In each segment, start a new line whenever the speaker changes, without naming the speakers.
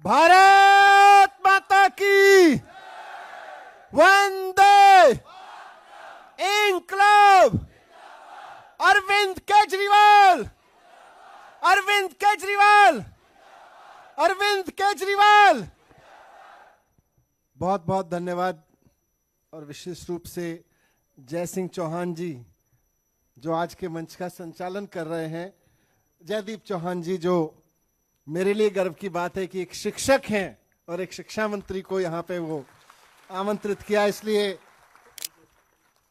भारत माता की वंदे इंकलाब। अरविंद केजरीवाल, अरविंद केजरीवाल, अरविंद केजरीवाल। बहुत बहुत धन्यवाद। और विशेष रूप से जय सिंह चौहान जी जो आज के मंच का संचालन कर रहे हैं, जयदीप चौहान जी, जो मेरे लिए गर्व की बात है कि एक शिक्षक हैं और एक शिक्षा मंत्री को यहाँ पे वो आमंत्रित किया। इसलिए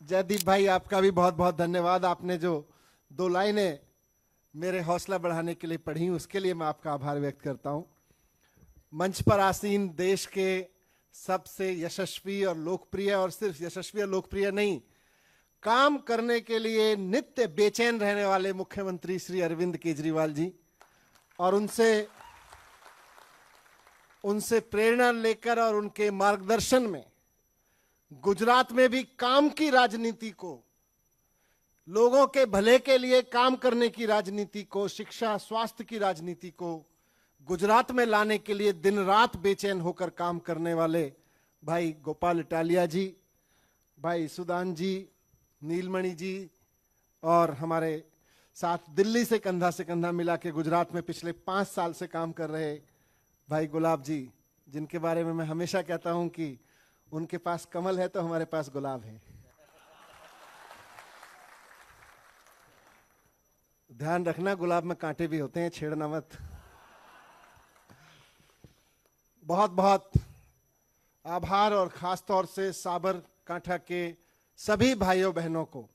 जयदीप भाई आपका भी बहुत बहुत धन्यवाद। आपने जो 2 लाइनें मेरे हौसला बढ़ाने के लिए पढ़ी उसके लिए मैं आपका आभार व्यक्त करता हूँ। मंच पर आसीन देश के सबसे यशस्वी और लोकप्रिय, और सिर्फ यशस्वी और लोकप्रिय नहीं, काम करने के लिए नित्य बेचैन रहने वाले मुख्यमंत्री श्री अरविंद केजरीवाल जी, और उनसे प्रेरणा लेकर और उनके मार्गदर्शन में गुजरात में भी काम की राजनीति को, लोगों के भले के लिए काम करने की राजनीति को, शिक्षा स्वास्थ्य की राजनीति को गुजरात में लाने के लिए दिन रात बेचैन होकर काम करने वाले भाई गोपाल इटालिया जी, भाई सुदान जी, नीलमणि जी, और हमारे साथ दिल्ली से कंधा मिला के गुजरात में पिछले 5 साल से काम कर रहे भाई गुलाब जी, जिनके बारे में मैं हमेशा कहता हूं कि उनके पास कमल है तो हमारे पास गुलाब है। ध्यान रखना, गुलाब में कांटे भी होते हैं, छेड़ना मत। बहुत बहुत आभार, और खास तौर से साबरकांठा के सभी भाइयों बहनों को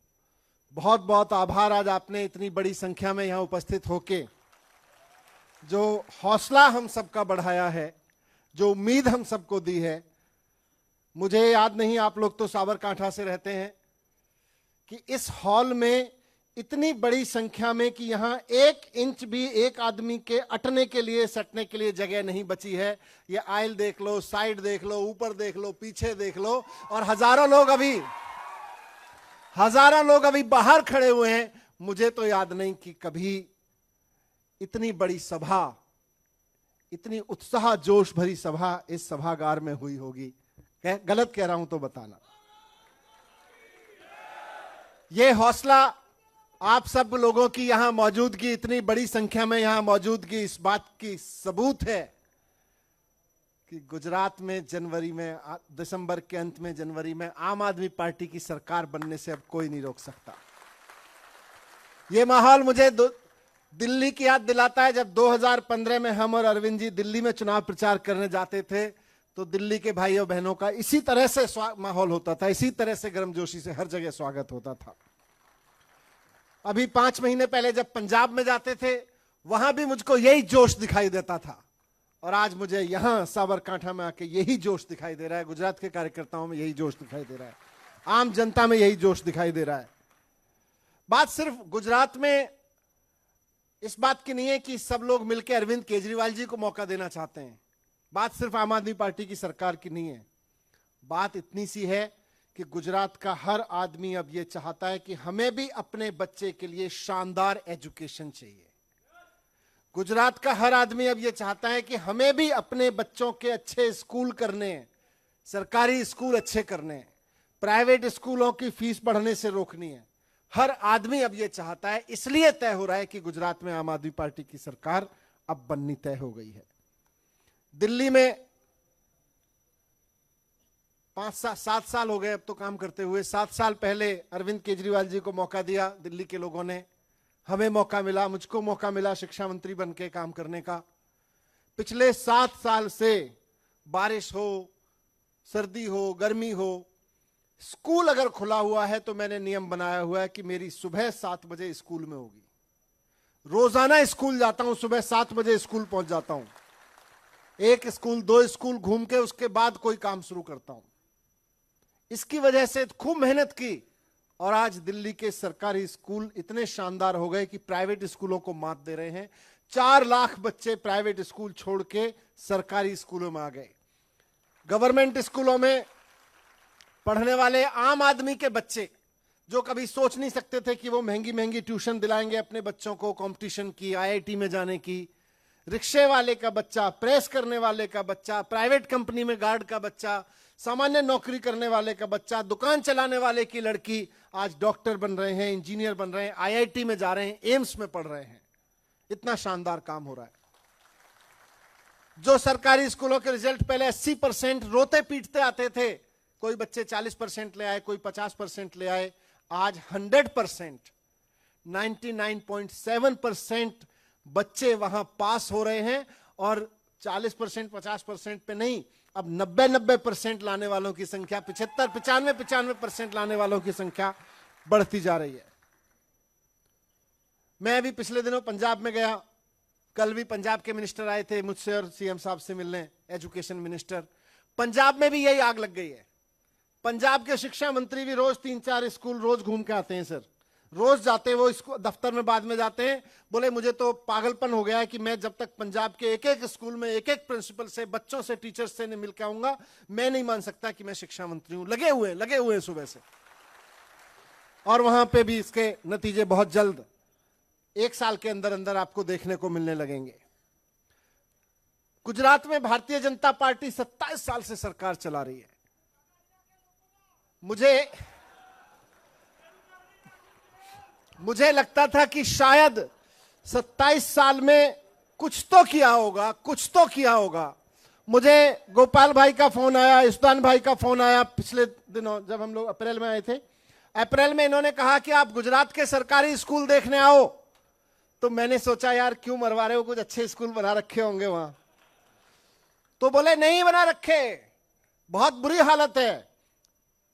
बहुत बहुत आभार। आज आपने इतनी बड़ी संख्या में यहां उपस्थित होके जो हौसला हम सबका बढ़ाया है, जो उम्मीद हम सबको दी है। मुझे याद नहीं, आप लोग तो साबरकांठा से रहते हैं, कि इस हॉल में इतनी बड़ी संख्या में कि यहां 1 इंच भी एक आदमी के अटने के लिए, सटने के लिए जगह नहीं बची है। ये आयल देख लो, साइड देख लो, ऊपर देख लो, पीछे देख लो, और हजारों लोग अभी बाहर खड़े हुए हैं। मुझे तो याद नहीं कि कभी इतनी बड़ी सभा, इतनी उत्साह जोश भरी सभा इस सभागार में हुई होगी। गलत कह रहा हूं तो बताना। ये हौसला आप सब लोगों की यहां मौजूदगी, इतनी बड़ी संख्या में यहां मौजूदगी, इस बात की सबूत है कि गुजरात में दिसंबर के अंत में, जनवरी में आम आदमी पार्टी की सरकार बनने से अब कोई नहीं रोक सकता। यह माहौल मुझे दिल्ली की याद दिलाता है। जब 2015 में हम और अरविंद जी दिल्ली में चुनाव प्रचार करने जाते थे तो दिल्ली के भाइयों बहनों का इसी तरह से माहौल होता था, इसी तरह से गर्मजोशी से हर जगह स्वागत होता था। अभी 5 महीने पहले जब पंजाब में जाते थे वहां भी मुझको यही जोश दिखाई देता था, और आज मुझे यहां साबरकांठा में आके यही जोश दिखाई दे रहा है। गुजरात के कार्यकर्ताओं में यही जोश दिखाई दे रहा है, आम जनता में यही जोश दिखाई दे रहा है। बात सिर्फ गुजरात में इस बात की नहीं है कि सब लोग मिलकर अरविंद केजरीवाल जी को मौका देना चाहते हैं। बात सिर्फ आम आदमी पार्टी की सरकार की नहीं है। बात इतनी सी है कि गुजरात का हर आदमी अब यह चाहता है कि हमें भी अपने बच्चे के लिए शानदार एजुकेशन चाहिए। गुजरात का हर आदमी अब यह चाहता है कि हमें भी अपने बच्चों के अच्छे स्कूल करने हैं, सरकारी स्कूल अच्छे करने हैं, प्राइवेट स्कूलों की फीस बढ़ने से रोकनी है। हर आदमी अब यह चाहता है, इसलिए तय हो रहा है कि गुजरात में आम आदमी पार्टी की सरकार अब बननी तय हो गई है। दिल्ली में 7 साल हो गए अब तो काम करते हुए। 7 साल पहले अरविंद केजरीवाल जी को मौका दिया दिल्ली के लोगों ने, हमें मौका मिला, मुझको मौका मिला शिक्षा मंत्री बनके काम करने का। पिछले 7 साल से बारिश हो, सर्दी हो, गर्मी हो, स्कूल अगर खुला हुआ है तो मैंने नियम बनाया हुआ है कि मेरी सुबह 7 बजे स्कूल में होगी। रोजाना स्कूल जाता हूं, सुबह 7 बजे स्कूल पहुंच जाता हूं। 1 स्कूल 2 स्कूल घूम के उसके बाद कोई काम शुरू करता हूं। इसकी वजह से खूब मेहनत की, और आज दिल्ली के सरकारी स्कूल इतने शानदार हो गए कि प्राइवेट स्कूलों को मात दे रहे हैं। 4 लाख बच्चे प्राइवेट स्कूल छोड़ के सरकारी स्कूलों में आ गए। गवर्नमेंट स्कूलों में पढ़ने वाले आम आदमी के बच्चे जो कभी सोच नहीं सकते थे कि वो महंगी महंगी ट्यूशन दिलाएंगे अपने बच्चों को, कंपटीशन की, आईआईटी में जाने की, रिक्शे वाले का बच्चा, प्रेस करने वाले का बच्चा, प्राइवेट कंपनी में गार्ड का बच्चा, सामान्य नौकरी करने वाले का बच्चा, दुकान चलाने वाले की लड़की आज डॉक्टर बन रहे हैं, इंजीनियर बन रहे हैं, आईआईटी में जा रहे हैं, एम्स में पढ़ रहे हैं। इतना शानदार काम हो रहा है। जो सरकारी स्कूलों के रिजल्ट पहले 80% रोते पीटते आते थे, कोई बच्चे 40% ले आए, कोई 50% ले आए, आज 100%, 99.7% बच्चे वहां पास हो रहे हैं। और 40% 50% पे नहीं, अब 90% लाने वालों की संख्या, 95% लाने वालों की संख्या बढ़ती जा रही है। मैं अभी पिछले दिनों पंजाब में गया, कल भी पंजाब के मिनिस्टर आए थे मुझसे और सीएम साहब से मिलने, एजुकेशन मिनिस्टर। पंजाब में भी यही आग लग गई है। पंजाब के शिक्षा मंत्री भी रोज 3-4 स्कूल रोज घूम के आते हैं सर, रोज जाते, वो इसको दफ्तर में बाद में जाते हैं, बोले मुझे तो पागलपन हो गया है कि मैं जब तक पंजाब के एक एक स्कूल में एक एक प्रिंसिपल से, बच्चों से, टीचर्स से नहीं मिल के आऊंगा, मैं नहीं मान सकता कि मैं शिक्षा मंत्री हूं। लगे हुए सुबह से। और वहां पे भी इसके नतीजे बहुत जल्द 1 साल के अंदर अंदर आपको देखने को मिलने लगेंगे। गुजरात में भारतीय जनता पार्टी 27 साल से सरकार चला रही है। मुझे लगता था कि शायद 27 साल में कुछ तो किया होगा। मुझे गोपाल भाई का फोन आया, इस्तान भाई का फोन आया पिछले दिनों, जब हम लोग अप्रैल में आए थे। अप्रैल में इन्होंने कहा कि आप गुजरात के सरकारी स्कूल देखने आओ। तो मैंने सोचा यार क्यों मरवा रहे हो, कुछ अच्छे स्कूल बना रखे होंगे वहां। तो बोले नहीं बना रखे, बहुत बुरी हालत है।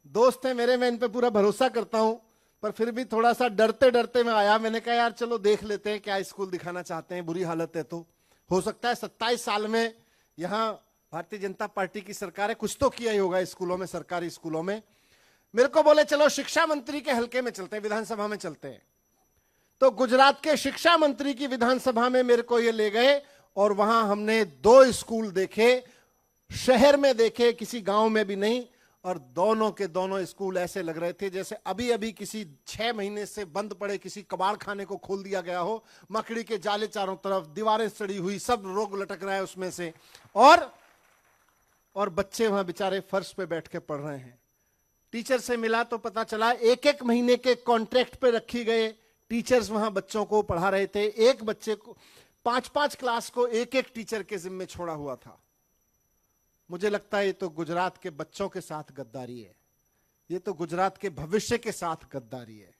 दोस्त है मेरे, मैं इन पे पूरा भरोसा करता हूं, पर फिर भी थोड़ा सा डरते डरते मैं आया। मैंने कहा यार चलो देख लेते हैं क्या स्कूल दिखाना चाहते हैं, बुरी हालत है तो हो सकता है 27 साल में यहां भारतीय जनता पार्टी की सरकार है, कुछ तो किया ही होगा स्कूलों में, सरकारी स्कूलों में। मेरे को बोले चलो शिक्षा मंत्री के हलके में चलते हैं, विधानसभा में चलते हैं। तो गुजरात के शिक्षा मंत्री की विधानसभा में मेरे को ये ले गए और वहां हमने 2 स्कूल देखे, शहर में देखे, किसी गांव में भी नहीं। और दोनों के दोनों स्कूल ऐसे लग रहे थे जैसे अभी अभी किसी 6 महीने से बंद पड़े किसी कबाड़ खाने को खोल दिया गया हो। मकड़ी के जाले चारों तरफ, दीवारें सड़ी हुई, सब रोग लटक रहा है उसमें से। और बच्चे वहां बेचारे फर्श पे बैठ के पढ़ रहे हैं। टीचर से मिला तो पता चला 1-1 महीने के कॉन्ट्रैक्ट पे रखी गए टीचर्स वहां बच्चों को पढ़ा रहे थे। एक बच्चे को 5-5 क्लास को एक टीचर के जिम्मे छोड़ा हुआ था। मुझे लगता है ये तो गुजरात के बच्चों के साथ गद्दारी है, ये तो गुजरात के भविष्य के साथ गद्दारी है।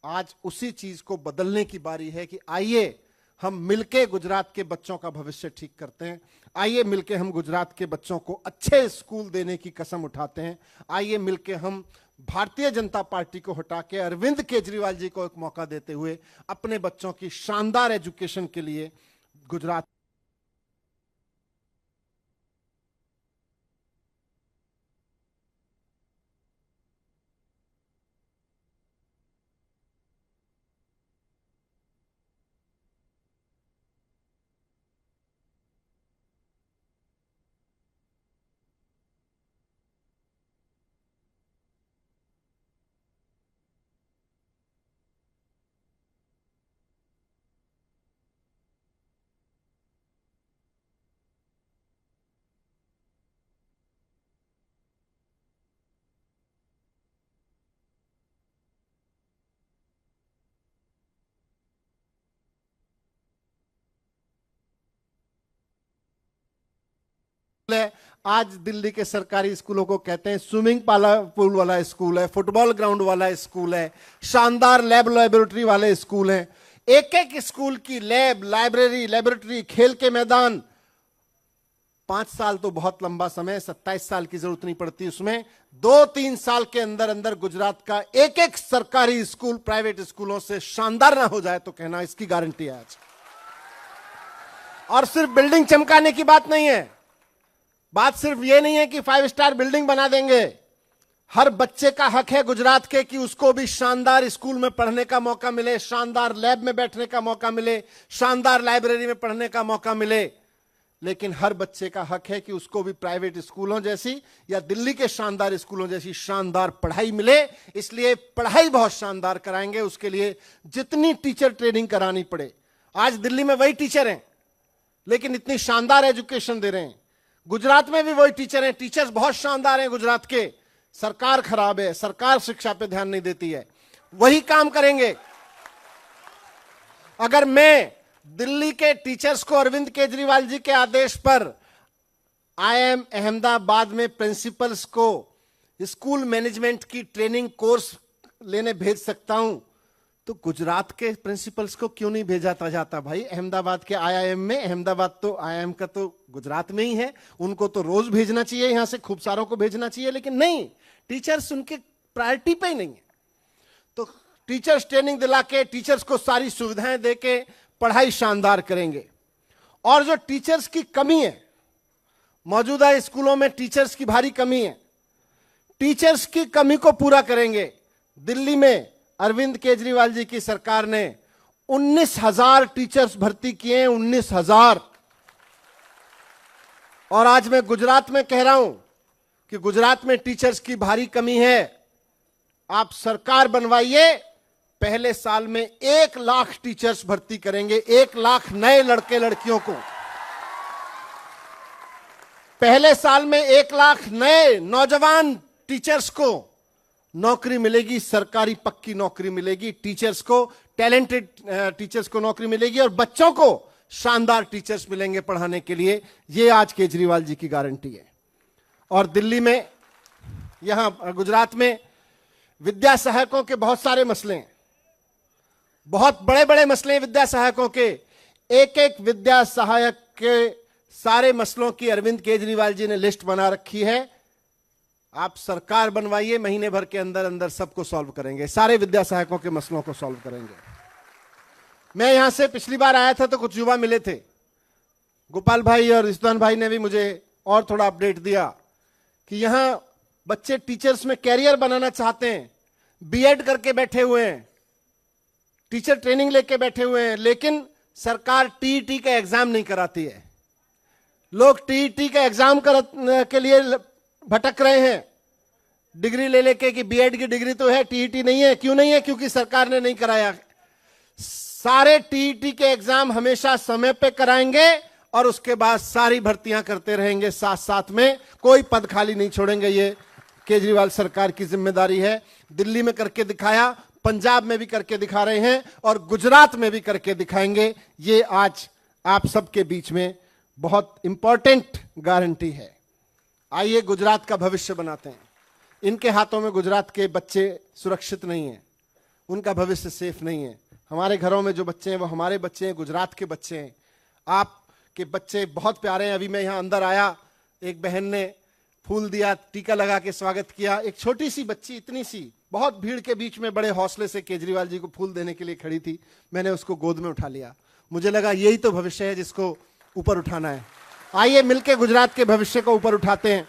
आज उसी चीज को बदलने की बारी है कि आइए हम मिलके गुजरात के बच्चों का भविष्य ठीक करते हैं। आइए मिलके हम गुजरात के बच्चों को अच्छे स्कूल देने की कसम उठाते हैं। आइए मिलके हम भारतीय जनता पार्टी को हटा के अरविंद केजरीवाल जी को एक मौका देते हुए अपने बच्चों की शानदार एजुकेशन के लिए गुजरात है। आज दिल्ली के सरकारी स्कूलों को कहते हैं स्विमिंग पूल वाला स्कूल है, फुटबॉल ग्राउंड वाला स्कूल है, शानदार लैब लैबोरेटरी वाले स्कूल हैं। एक स्कूल की लैब, लाइब्रेरी, लैबोरेटरी, खेल के मैदान। 5 साल तो बहुत लंबा समय, 27 साल की जरूरत नहीं पड़ती उसमें। 2-3 साल के अंदर अंदर गुजरात का एक सरकारी स्कूल प्राइवेट स्कूलों से शानदार ना हो जाए तो कहना इसकी गारंटी है आज। और सिर्फ बिल्डिंग चमकाने की बात नहीं है, बात सिर्फ ये नहीं है कि 5 स्टार बिल्डिंग बना देंगे। हर बच्चे का हक है गुजरात के कि उसको भी शानदार स्कूल में पढ़ने का मौका मिले, शानदार लैब में बैठने का मौका मिले, शानदार लाइब्रेरी में पढ़ने का मौका मिले। लेकिन हर बच्चे का हक है कि उसको भी प्राइवेट स्कूलों जैसी या दिल्ली के शानदार स्कूलों जैसी शानदार पढ़ाई मिले। इसलिए पढ़ाई बहुत शानदार कराएंगे, उसके लिए जितनी टीचर ट्रेनिंग करानी पड़े। आज दिल्ली में वही टीचर हैं लेकिन इतनी शानदार एजुकेशन दे रहे हैं। गुजरात में भी वही टीचर हैं, टीचर्स बहुत शानदार हैं गुजरात के। सरकार खराब है, सरकार शिक्षा पे ध्यान नहीं देती है। वही काम करेंगे। अगर मैं दिल्ली के टीचर्स को अरविंद केजरीवाल जी के आदेश पर IIM अहमदाबाद में प्रिंसिपल्स को स्कूल मैनेजमेंट की ट्रेनिंग कोर्स लेने भेज सकता हूं, तो गुजरात के प्रिंसिपल्स को क्यों नहीं भेजा जाता भाई अहमदाबाद के IIM में? अहमदाबाद तो IIM का तो गुजरात में ही है, उनको तो रोज भेजना चाहिए, यहां से खूब सारों को भेजना चाहिए, लेकिन नहीं, टीचर्स उनके प्रायोरिटी पे ही नहीं है। तो टीचर्स ट्रेनिंग दिला के, टीचर्स को सारी सुविधाएं दे के पढ़ाई शानदार करेंगे। और जो टीचर्स की कमी है, मौजूदा स्कूलों में टीचर्स की भारी कमी है, टीचर्स की कमी को पूरा करेंगे। दिल्ली में अरविंद केजरीवाल जी की सरकार ने 19,000 टीचर्स भर्ती किए हैं, 19,000। और आज मैं गुजरात में कह रहा हूं कि गुजरात में टीचर्स की भारी कमी है। आप सरकार बनवाइए, पहले साल में 1 लाख टीचर्स भर्ती करेंगे, 1 लाख नए लड़के लड़कियों को। पहले साल में 1 लाख नए नौजवान टीचर्स को नौकरी मिलेगी, सरकारी पक्की नौकरी मिलेगी। टीचर्स को, टैलेंटेड टीचर्स को नौकरी मिलेगी और बच्चों को शानदार टीचर्स मिलेंगे पढ़ाने के लिए। यह आज केजरीवाल जी की गारंटी है। और दिल्ली में, यहां गुजरात में विद्या सहायकों के बहुत सारे मसले हैं, बहुत बड़े बड़े मसले हैं विद्या सहायकों के। एक एक विद्या सहायक के सारे मसलों की अरविंद केजरीवाल जी ने लिस्ट बना रखी है। आप सरकार बनवाइए, महीने भर के अंदर अंदर सबको सॉल्व करेंगे, सारे विद्या सहायकों के मसलों को सॉल्व करेंगे। मैं यहां से पिछली बार आया था तो कुछ युवा मिले थे, गोपाल भाई और रिजवान भाई ने भी मुझे और थोड़ा अपडेट दिया कि यहां बच्चे टीचर्स में कैरियर बनाना चाहते हैं, बीएड करके बैठे हुए हैं, टीचर ट्रेनिंग लेके बैठे हुए हैं, लेकिन सरकार टीईटी का एग्जाम नहीं कराती है। लोग टीईटी का एग्जाम के लिए भटक रहे हैं, डिग्री ले लेके कि बीएड की डिग्री तो है, टीईटी नहीं है। क्यों नहीं है? क्योंकि सरकार ने नहीं कराया। सारे टीईटी के एग्जाम हमेशा समय पे कराएंगे और उसके बाद सारी भर्तियां करते रहेंगे साथ साथ में, कोई पद खाली नहीं छोड़ेंगे। ये केजरीवाल सरकार की जिम्मेदारी है। दिल्ली में करके दिखाया, पंजाब में भी करके दिखा रहे हैं और गुजरात में भी करके दिखाएंगे। ये आज आप सबके बीच में बहुत इंपॉर्टेंट गारंटी है। आइए गुजरात का भविष्य बनाते हैं। इनके हाथों में गुजरात के बच्चे सुरक्षित नहीं हैं, उनका भविष्य सेफ नहीं है। हमारे घरों में जो बच्चे हैं वो हमारे बच्चे हैं, गुजरात के बच्चे हैं। आपके बच्चे बहुत प्यारे हैं। अभी मैं यहां अंदर आया, एक बहन ने फूल दिया, टीका लगा के स्वागत किया। एक छोटी सी बच्ची, इतनी सी, बहुत भीड़ के बीच में बड़े हौसले से केजरीवाल जी को फूल देने के लिए खड़ी थी। मैंने उसको गोद में उठा लिया। मुझे लगा यही तो भविष्य है जिसको ऊपर उठाना है। आइए मिलकर गुजरात के भविष्य को ऊपर उठाते हैं।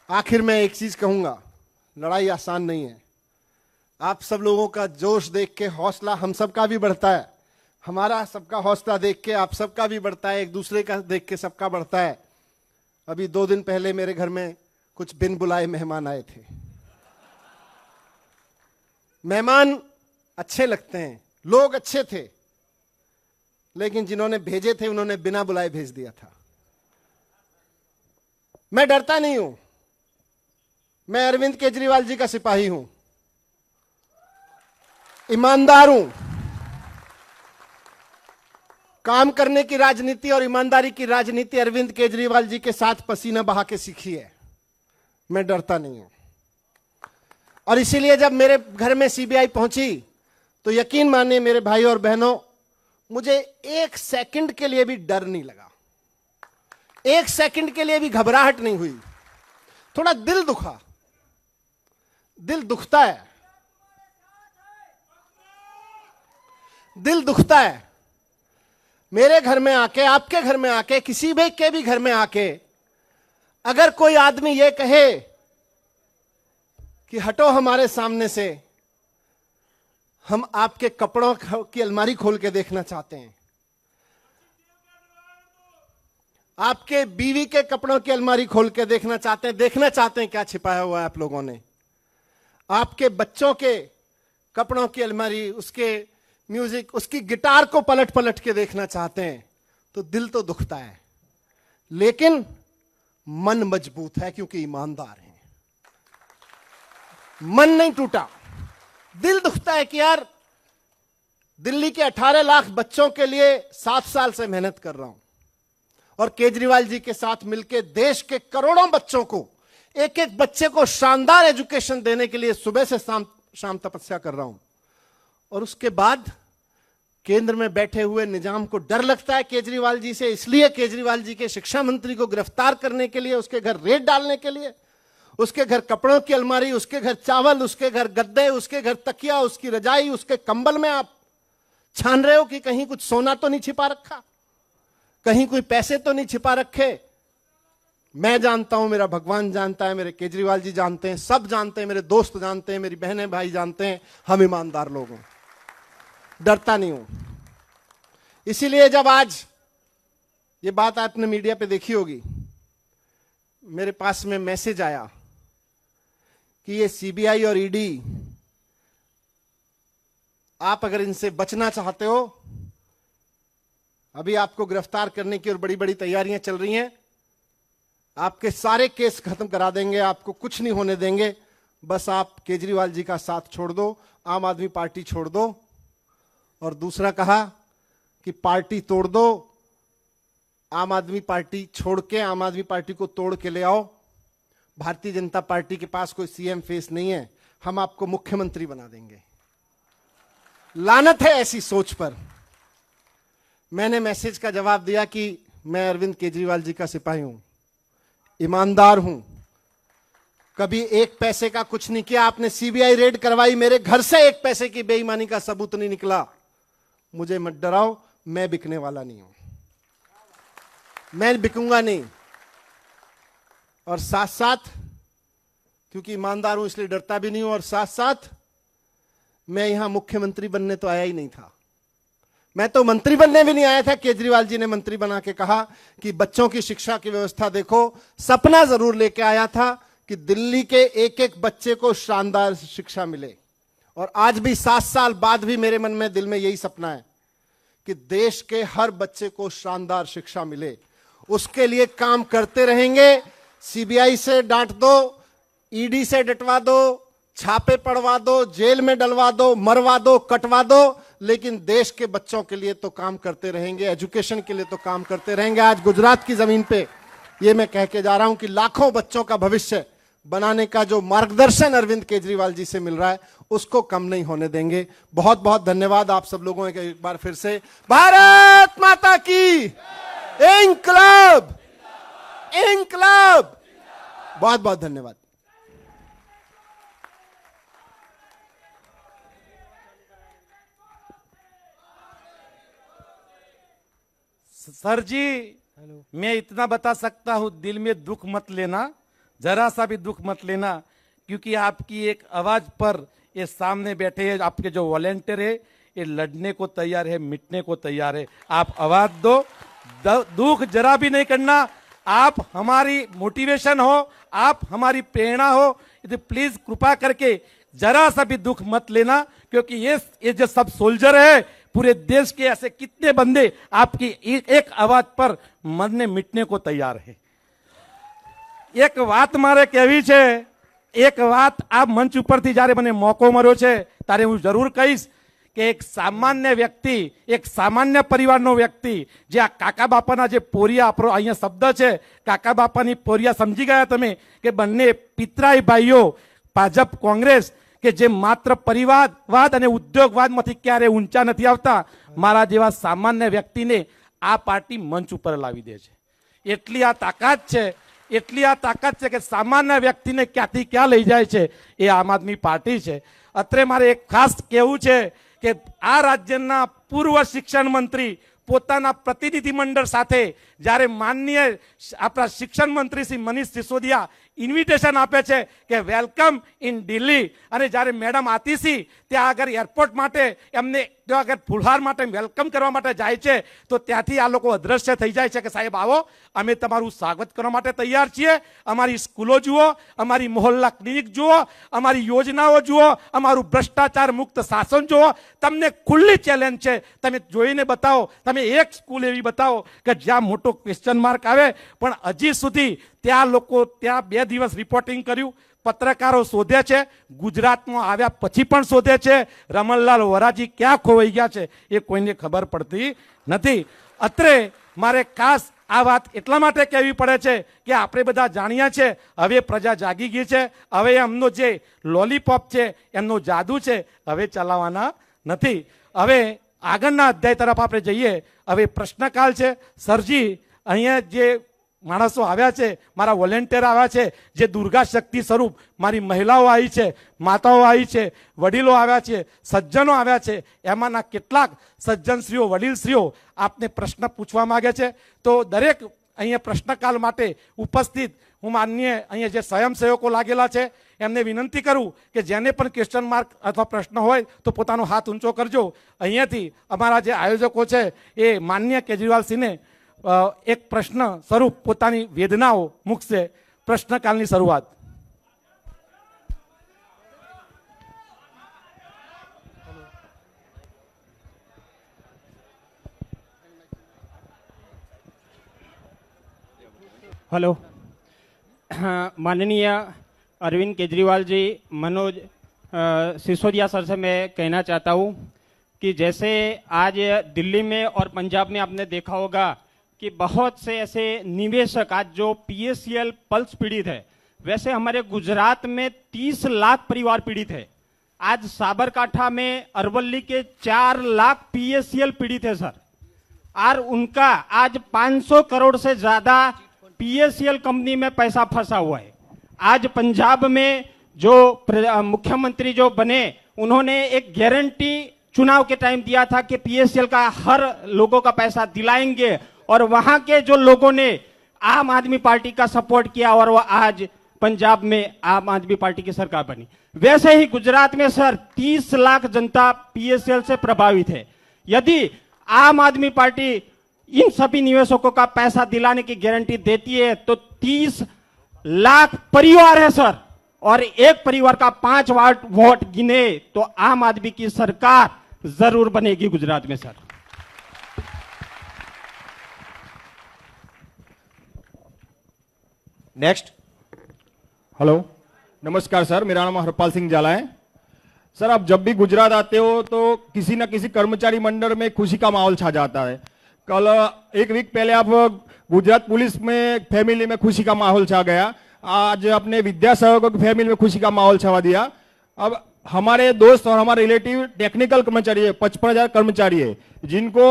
आखिर में एक चीज कहूंगा, लड़ाई आसान नहीं है। आप सब लोगों का जोश देख के हौसला हम सबका भी बढ़ता है, हमारा सबका हौसला देख के आप सबका भी बढ़ता है, एक दूसरे का देख के सबका बढ़ता है। अभी 2 दिन पहले मेरे घर में कुछ बिन बुलाए मेहमान आए थे। मेहमान अच्छे लगते हैं, लोग अच्छे थे, लेकिन जिन्होंने भेजे थे उन्होंने बिना बुलाए भेज दिया था। मैं डरता नहीं हूं, मैं अरविंद केजरीवाल जी का सिपाही हूं, ईमानदार हूं। काम करने की राजनीति और ईमानदारी की राजनीति अरविंद केजरीवाल जी के साथ पसीना बहा के सीखी है। मैं डरता नहीं हूं। और इसीलिए जब मेरे घर में सीबीआई पहुंची तो यकीन मानिए मेरे भाई और बहनों, मुझे 1 सेकंड के लिए भी डर नहीं लगा, 1 सेकंड के लिए भी घबराहट नहीं हुई। थोड़ा दिल दुखा, दिल दुखता है, दिल दुखता है। मेरे घर में आके, आपके घर में आके, किसी भी के भी घर में आके अगर कोई आदमी ये कहे कि हटो हमारे सामने से, हम आपके कपड़ों की अलमारी खोल के देखना चाहते हैं, आपके बीवी के कपड़ों की अलमारी खोल के देखना चाहते हैं क्या छिपाया हुआ है आप लोगों ने, आपके बच्चों के कपड़ों की अलमारी, उसके म्यूजिक, उसकी गिटार को पलट पलट के देखना चाहते हैं, तो दिल तो दुखता है, लेकिन मन मजबूत है क्योंकि ईमानदार हैं। मन नहीं टूटा, दिल दुखता है कि यार दिल्ली के 18 लाख बच्चों के लिए 7 साल से मेहनत कर रहा हूं और केजरीवाल जी के साथ मिलकर देश के करोड़ों बच्चों को, एक एक बच्चे को शानदार एजुकेशन देने के लिए सुबह से शाम तपस्या कर रहा हूं। और उसके बाद केंद्र में बैठे हुए निजाम को डर लगता है केजरीवाल जी से, इसलिए केजरीवाल जी के शिक्षा मंत्री को गिरफ्तार करने के लिए, उसके घर रेड डालने के लिए, उसके घर कपड़ों की अलमारी, उसके घर चावल, उसके घर गद्दे, उसके घर तकिया, उसकी रजाई, उसके कंबल में आप छान रहे हो कि कहीं कुछ सोना तो नहीं छिपा रखा, कहीं कोई पैसे तो नहीं छिपा रखे। मैं जानता हूं, मेरा भगवान जानता है, मेरे केजरीवाल जी जानते हैं, सब जानते हैं, मेरे दोस्त जानते हैं, मेरी बहनें भाई जानते हैं, हम ईमानदार लोग हैं, डरता नहीं हूं। इसीलिए जब आज ये बात आपने मीडिया पे देखी होगी, मेरे पास में मैसेज आया कि ये सीबीआई और ईडी, आप अगर इनसे बचना चाहते हो, अभी आपको गिरफ्तार करने की और बड़ी बड़ी तैयारियां चल रही हैं, आपके सारे केस खत्म करा देंगे, आपको कुछ नहीं होने देंगे, बस आप केजरीवाल जी का साथ छोड़ दो, आम आदमी पार्टी छोड़ दो। और दूसरा कहा कि पार्टी तोड़ दो, आम आदमी पार्टी छोड़ के आम आदमी पार्टी को तोड़ के ले आओ, भारतीय जनता पार्टी के पास कोई सीएम फेस नहीं है, हम आपको मुख्यमंत्री बना देंगे। लानत है ऐसी सोच पर। मैंने मैसेज का जवाब दिया कि मैं अरविंद केजरीवाल जी का सिपाही हूं, ईमानदार हूं, कभी एक पैसे का कुछ नहीं किया। आपने सीबीआई रेड करवाई, मेरे घर से एक पैसे की बेईमानी का सबूत नहीं निकला। मुझे मत डराओ, मैं बिकने वाला नहीं हूं, मैं बिकूंगा नहीं। और साथ साथ क्योंकि ईमानदार हूं इसलिए डरता भी नहीं हूं, और साथ साथ मैं यहां मुख्यमंत्री बनने तो आया ही नहीं था, मैं तो मंत्री बनने भी नहीं आया था। केजरीवाल जी ने मंत्री बना के कहा कि बच्चों की शिक्षा की व्यवस्था देखो, सपना जरूर लेके आया था कि दिल्ली के एक एक बच्चे को शानदार शिक्षा मिले। और आज भी 7 साल बाद भी मेरे मन में, दिल में यही सपना है कि देश के हर बच्चे को शानदार शिक्षा मिले। उसके लिए काम करते रहेंगे। सीबीआई से डांट दो, ईडी से डटवा दो, छापे पड़वा दो, जेल में डलवा दो, मरवा दो, कटवा दो, लेकिन देश के बच्चों के लिए तो काम करते रहेंगे, एजुकेशन के लिए तो काम करते रहेंगे। आज गुजरात की जमीन पे ये मैं कह के जा रहा हूं कि लाखों बच्चों का भविष्य बनाने का जो मार्गदर्शन अरविंद केजरीवाल जी से मिल रहा है, उसको कम नहीं होने देंगे। बहुत बहुत धन्यवाद आप सब लोगों के एक बार फिर से। भारत माता की इंकलाब, इंकलाब। बहुत बहुत धन्यवाद।
सर जी, मैं इतना बता सकता हूं, दिल में दुख मत लेना, जरा सा भी दुख मत लेना, क्योंकि आपकी एक आवाज पर ये सामने बैठे हैं आपके जो वॉलेंटियर है, ये लड़ने को तैयार है, मिटने को तैयार है। आप आवाज दो, दुख जरा भी नहीं करना। आप हमारी मोटिवेशन हो, आप हमारी प्रेरणा हो, तो प्लीज कृपा करके जरा सा भी दुख मत लेना, क्योंकि ये जो सब सोल्जर है, पूरे देश के ऐसे कितने बंदे आपकी एक आवाज पर मरने मिटने को तैयार है। एक बात मारे कही છે, एक बात आप मंच ઉપરથી જ્યારે મને મોકો મળ્યો છે ત્યારે હું જરૂર કહીશ કે એક સામાન્ય વ્યક્તિ, એક સામાન્ય પરિવારનો વ્યક્તિ, જે આ કાકા બાપાના જે પોરિયા, આપણો અહીંયા શબ્દ છે કાકા બાપાની પોરિયા, સમજી ગયા તમે કે બંને પિતરાઈ ભાઈઓ ભાજપ કોંગ્રેસ કે જે માત્ર પરિવારવાદ અને ઉદ્યોગવાદમાંથી ક્યારે ઊંચા નથી આવતા, મારા જેવા સામાન્ય વ્યક્તિને આ પાર્ટી મંચ ઉપર લાવી દે છે। એટલી આ તાકાત છે, એટલી આ તાકાત છે કે સામાન્ય વ્યક્તિને ક્યાંથી ક્યાં લઈ જાય છે એ આમ આદમી પાર્ટી છે। અત્રે મારે એક ખાસ કહેવું છે કે આ રાજ્યના પૂર્વ શિક્ષણ મંત્રી પોતાના પ્રતિનિધિ મંડળ સાથે જ્યારે માનનીય આપણા શિક્ષણ મંત્રી શ્રી મનીષ સિસોદિયા ઇન્વિટેશન આપે છે કે વેલકમ ઇન દિલ્હી, અને જ્યારે મેડમ આતિશી ત્યાં આગળ એરપોર્ટ માટે એમને ત્યાં આગળ ફુલહાર માટે વેલકમ કરવા માટે જાય છે, તો ત્યાંથી આ લોકો અદ્રશ્ય થઈ જાય છે કે સાહેબ આવો, અમે તમારું સ્વાગત કરવા માટે તૈયાર છીએ, અમારી સ્કૂલો જુઓ, અમારી મોહલ્લા ક્લિનિક જુઓ, અમારી યોજનાઓ જુઓ, અમારું ભ્રષ્ટાચાર મુક્ત શાસન જુઓ, તમને ખુલ્લી ચેલેન્જ છે, તમે જોઈને બતાવો, તમે એક સ્કૂલ એવી બતાવો કે જ્યાં મોટો ક્વેશ્ચન માર્ક આવે, પણ હજી સુધી ત્યાં લોકો ત્યાં 2 દિવસ રિપોર્ટિંગ કર્યું, પત્રકારો શોધે છે, ગુજરાતમાં આવ્યા પછી પણ શોધે છે, રમણલાલ વરાજી ક્યાં ખોવાઈ ગયા છે એ કોઈને ખબર પડતી નથી. અત્રે મારે ખાસ આ વાત એટલા માટે કહેવી પડે છે કે આપણે બધા જાણીએ છીએ હવે પ્રજા જાગી ગઈ છે, હવે એમનો જે લોલીપોપ છે, એમનો જાદુ છે, હવે ચલાવવાના નથી. હવે આગળના અધ્યાય તરફ આપણે જઈએ. હવે પ્રશ્નકાલ છે. સરજી, અહીંયા જે માણસો આવ્યા છે, મારા વોલેન્ટિયર આવ્યા છે, જે દુર્ગા શક્તિ સ્વરૂપ મારી મહિલાઓ આવી છે, માતાઓ આવી છે, વડીલો આવ્યા છે, સજ્જનો આવ્યા છે, એમાંના કેટલાક સજ્જનશ્રીઓ, વડીલશ્રીઓ આપને પ્રશ્ન પૂછવા માંગે છે. તો દરેક અહીંયા પ્રશ્નકાલ માટે ઉપસ્થિત હું માનનીય અહીંયા જે સ્વયંસેવકો લાગેલા છે એમને વિનંતી કરું કે જેને પણ ક્વેશ્ચન માર્ક અથવા પ્રશ્ન હોય તો પોતાનો હાથ ઊંચો કરજો. અહીંયાથી અમારા જે આયોજકો છે એ માનનીય કેજરીવાલસિંહને એક પ્રશ્ન સ્વરૂપ પોતાની વેદનાઓ મૂકશે. પ્રશ્નકાલની શરૂઆત.
हेलो, माननीय अरविंद केजरीवाल जी, मनोज सिसोदिया सर से मैं कहना चाहता हूँ कि जैसे आज दिल्ली में और पंजाब में आपने देखा होगा कि बहुत से ऐसे निवेशक आज जो पीएससीएल पल्स पीड़ित है, वैसे हमारे गुजरात में 30 लाख परिवार पीड़ित है. आज साबरकांठा में अरवली के 4 लाख पीएससीएल पीड़ित है सर, और उनका आज 500 करोड़ से ज्यादा पीएससीएल कंपनी में पैसा फंसा हुआ है. आज पंजाब में जो मुख्यमंत्री जो बने, उन्होंने एक गारंटी चुनाव के टाइम दिया था कि पीएससीएल का हर लोगों का पैसा दिलाएंगे, और वहां के जो लोगों ने आम आदमी पार्टी का सपोर्ट किया और वो आज पंजाब में आम आदमी पार्टी की सरकार बनी. वैसे ही गुजरात में सर 30 लाख जनता पीएससीएल से प्रभावित है. यदि आम आदमी पार्टी इन सभी निवेशकों का पैसा दिलाने की गारंटी देती है तो 30 लाख परिवार है सर, और एक परिवार का 5 वोट गिने तो आम आदमी की सरकार जरूर बनेगी गुजरात में सर.
नेक्स्ट.
हेलो, नमस्कार सर, मेरा नाम हरपाल सिंह जाला है. सर, आप जब भी गुजरात आते हो तो किसी न किसी कर्मचारी मंडल में खुशी का माहौल छा जाता है. कल एक वीक पहले आप गुजरात पुलिस में फैमिली में खुशी का माहौल छा गया. आज अपने विद्यासागरों की फैमिली में खुशी का माहौल छा दिया. अब हमारे दोस्त और हमारे रिलेटिव टेक्निकल कर्मचारी है, 55,000 कर्मचारी है, जिनको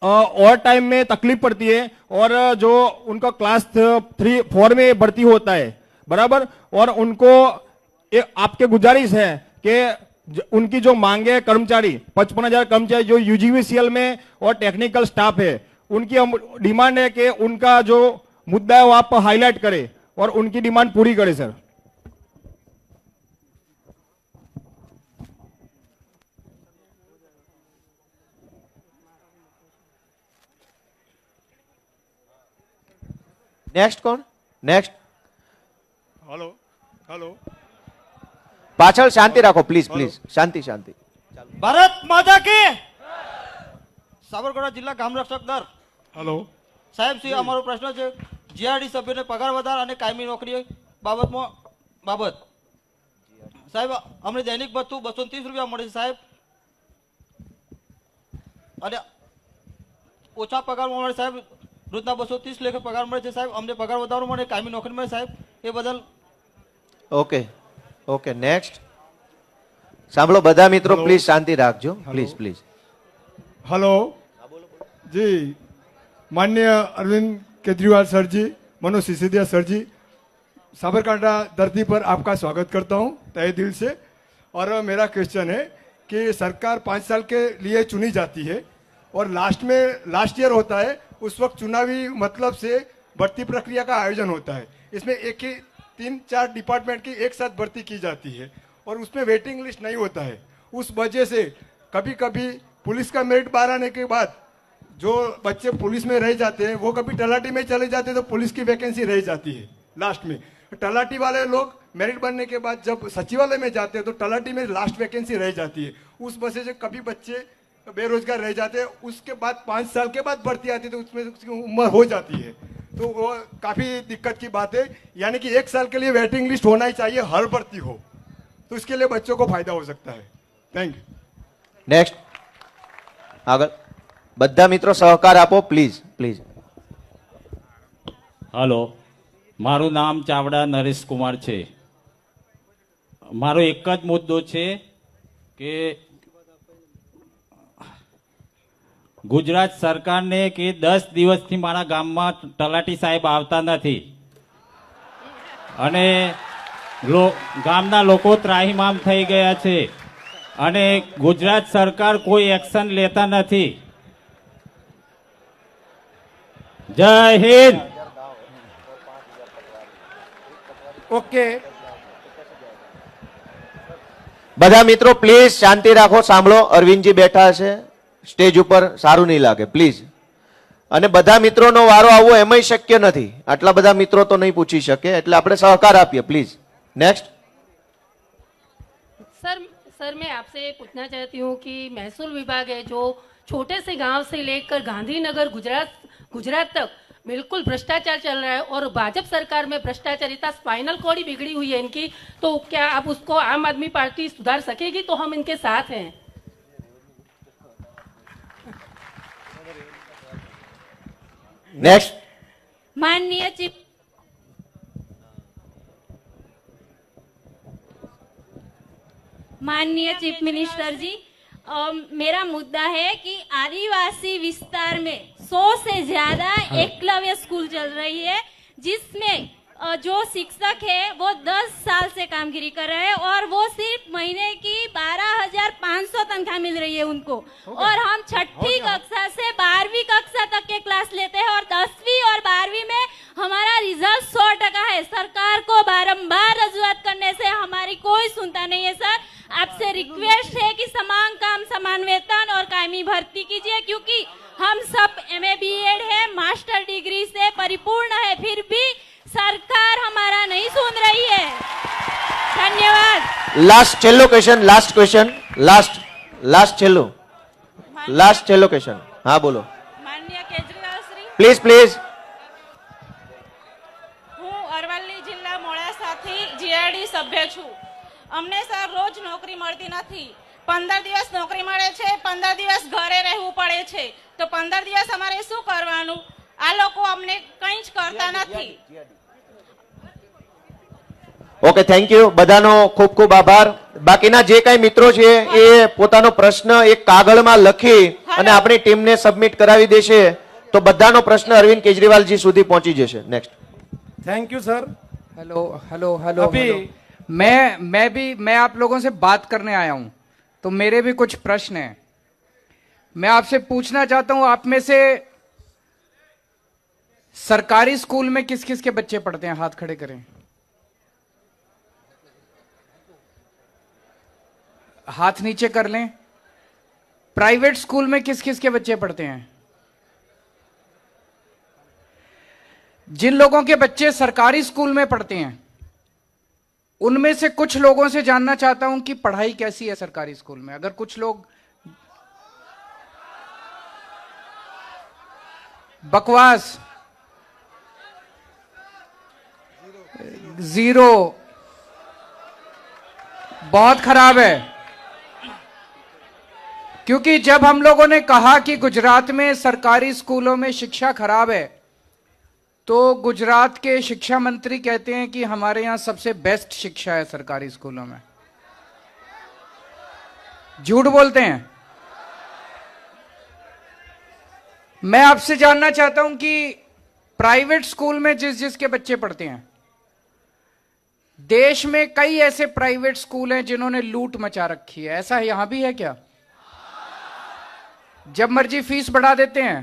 और टाइम में तकलीफ पड़ती है, और जो उनका क्लास 3-4 में भर्ती होता है, बराबर, और उनको आपके गुजारिश है कि उनकी जो मांगे कर्मचारी 55,000 कर्मचारी जो यूजीवीसीएल में और टेक्निकल स्टाफ है, उनकी हम डिमांड है कि उनका जो मुद्दा है वो आप हाईलाइट करें और उनकी डिमांड पूरी करें सर.
नेक्स्ट कौन? नेक्स्ट.
हेलो हेलो,
पाछळ शांति राखो प्लीज, प्लीज शांति शांति.
भारत माता की. साबरकांठा जिल्ला ग्राम रक्षक दर.
हेलो
साहेब श्री, અમારો પ્રશ્ન છે જીઆરડી સભ્યોને પગાર વધારા અને કાયમી નોકરી બાબત સાહેબ, અમને દૈનિક ભથ્થું 230 રૂપિયા મળે છે સાહેબ, અને ઓછા પગાર મળે સાહેબ. રોજના 230 લેખે પગાર મળે છે સાહેબ, અમને પગાર વધારો મળે, કાયમી નોકરી મળે સાહેબ, એ બદલ.
Okay okay, next. સાંભળો બધા મિત્રો, પ્લીઝ શાંતિ રાખજો, પ્લીઝ પ્લીઝ.
हेलो जी, माननीय अरविंद केजरीवाल सर जी, मनोज सिसोदिया सर जी, साबरकांठा धरती पर आपका स्वागत करता हूं तहे दिल से. और मेरा क्वेश्चन है कि सरकार 5 साल के लिए चुनी जाती है और लास्ट ईयर होता है, उस वक्त चुनावी मतलब से भर्ती प्रक्रिया का आयोजन होता है. इसमें एक ही 3-4 डिपार्टमेंट की एक साथ भर्ती की जाती है और उसमें वेटिंग लिस्ट नहीं होता है। उस वजह से कभी कभी पुलिस का मेरिट बाहर आने के बाद जो बच्चे पुलिस में रह जाते हैं वो कभी तलाटी में चले जाते हैं, तो पुलिस की वैकेंसी रह जाती है लास्ट में। तलाटी वाले लोग मेरिट बनने के बाद जब सचिवालय में जाते हैं तो तलाटी में लास्ट वैकेंसी रह जाती है। उस वजह से कभी बच्चे बेरोजगार रह जाते हैं। उसके बाद 5 साल के बाद भर्ती आती है तो उसमें उसकी उम्र हो जाती है, तो वो काफी दिक्कत की बात है। यानी कि 1 साल के लिए वेटिंग लिस्ट होना ही चाहिए, हर भर्ती हो, तो इसके लिए बच्चों को फायदा हो सकता है। Thank you.
નેક્સ્ટ આગળ બધા મિત્રો સહકાર આપો પ્લીઝ પ્લીઝ.
હલો, મારું નામ ચાવડા નરેશ કુમાર છે. મારો એક જ મુદ્દો છે કે ગુજરાત સરકારને કે 10 દિવસથી મારા ગામમાં તલાટી સાહેબ આવતા નથી અને ગામના લોકો ત્રાહિમામ થઈ ગયા છે અને ગુજરાત સરકાર કોઈ એક્શન લેતા નથી. જય હિન્દ.
ઓકે,
બધા મિત્રો પ્લીઝ શાંતિ રાખો, સાંભળો. અરવિંદજી બેઠા છે સ્ટેજ ઉપર, સારું નહીં લાગે પ્લીઝ. અને બધા મિત્રોનો વારો આવવો એમાંય શક્ય નથી, આટલા બધા મિત્રો તો નહીં પૂછી શકે, એટલે આપણે સહકાર આપીએ પ્લીઝ. નેક્સ્ટ.
सर मैं आपसे पूछना चाहती हूँ कि महसूल विभाग है जो छोटे से गांव से लेकर गांधीनगर गुजरात तक बिल्कुल भ्रष्टाचार चल रहा है और भाजपा सरकार में भ्रष्टाचार इतना स्पाइनल कॉर्ड ही बिगड़ी हुई है इनकी, तो क्या आप उसको आम आदमी पार्टी सुधार सकेगी? तो हम इनके साथ हैं.
નેક્સ્ટ.
माननीय चीफ मिनिस्टर जी, मेरा मुद्दा है कि आदिवासी विस्तार में 100 से ज्यादा एकलव्य स्कूल चल रही है जिसमें जो शिक्षक है वो 10 साल से कामगिरी कर रहे हैं और वो सिर्फ महीने की 12,500 तनख्वाह मिल रही है उनको, और हम 6ठी कक्षा से 12वीं कक्षा तक के क्लास लेते हैं और 10वीं और 12वीं में हमारा रिजल्ट 100% है. सरकार को बारंबार रजूआत करने से हमारी कोई सुनता नहीं है. सर आपसे रिक्वेस्ट है कि समान काम समान वेतन और कायमी भर्ती कीजिए, क्योंकि हम सब MA BEd है, मास्टर डिग्री से परिपूर्ण है, फिर भी सरकार हमारा नहीं सुन रही है. धन्यवाद.
લાસ્ટ છેલ્લો ક્વેશ્ચન, લાસ્ટ ક્વેશ્ચન, લાસ્ટ છેલ્લો ક્વેશ્ચન. હા બોલો.
माननीय केजरीवाल श्री,
પ્લીઝ પ્લીઝ.
હું અરવલ્લી જિલ્લા મોડાસાથી GRD સભ્ય છું. અમને સર રોજ નોકરી મળતી નથી. 15 દિવસ નોકરી મળે છે, 15 દિવસ ઘરે રહેવું પડે છે, તો 15 દિવસ અમારે શું કરવાનું? આ લોકો અમને કંઈ જ કરતા નથી.
Okay, thank you. બધાનો ખૂબ ખૂબ આભાર. બાકીના જે કઈ મિત્રો છે એ પોતાનો પ્રશ્ન એક કાગળમાં લખી અને આપણી ટીમને સબમિટ કરાવી દેશે તો બધાનો પ્રશ્ન અરવિંદ કેજરીવાલજી સુધી પહોંચી જશે. Next.
Thank you sir.
Hello hello hello
अभी
हेलो। मैं आप लोगों से बात करने आया हूं, तो मेरे भी कुछ प्रश्न हैं। मैं आपसे पूछना चाहता हूं, आप में से सरकारी स्कूल में किस किस के बच्चे पढ़ते हैं? हाथ खड़े करें। हाथ नीचे कर लें। प्राइवेट स्कूल में किस किस के बच्चे पढ़ते हैं? जिन लोगों के बच्चे सरकारी स्कूल में पढ़ते हैं उनमें से कुछ लोगों से जानना चाहता हूं कि पढ़ाई कैसी है सरकारी स्कूल में। अगर कुछ लोग बकवास, जीरो, बहुत खराब है। क्योंकि जब हम लोगों ने कहा कि गुजरात में सरकारी स्कूलों में शिक्षा खराब है, तो गुजरात के शिक्षा मंत्री कहते हैं कि हमारे यहां सबसे बेस्ट शिक्षा है सरकारी स्कूलों में। झूठ बोलते हैं। मैं आपसे जानना चाहता हूं कि प्राइवेट स्कूल में जिस जिसके बच्चे पढ़ते हैं, देश में कई ऐसे प्राइवेट स्कूल हैं जिन्होंने लूट मचा रखी है। ऐसा यहां भी है क्या? जब मर्जी फीस बढ़ा देते हैं,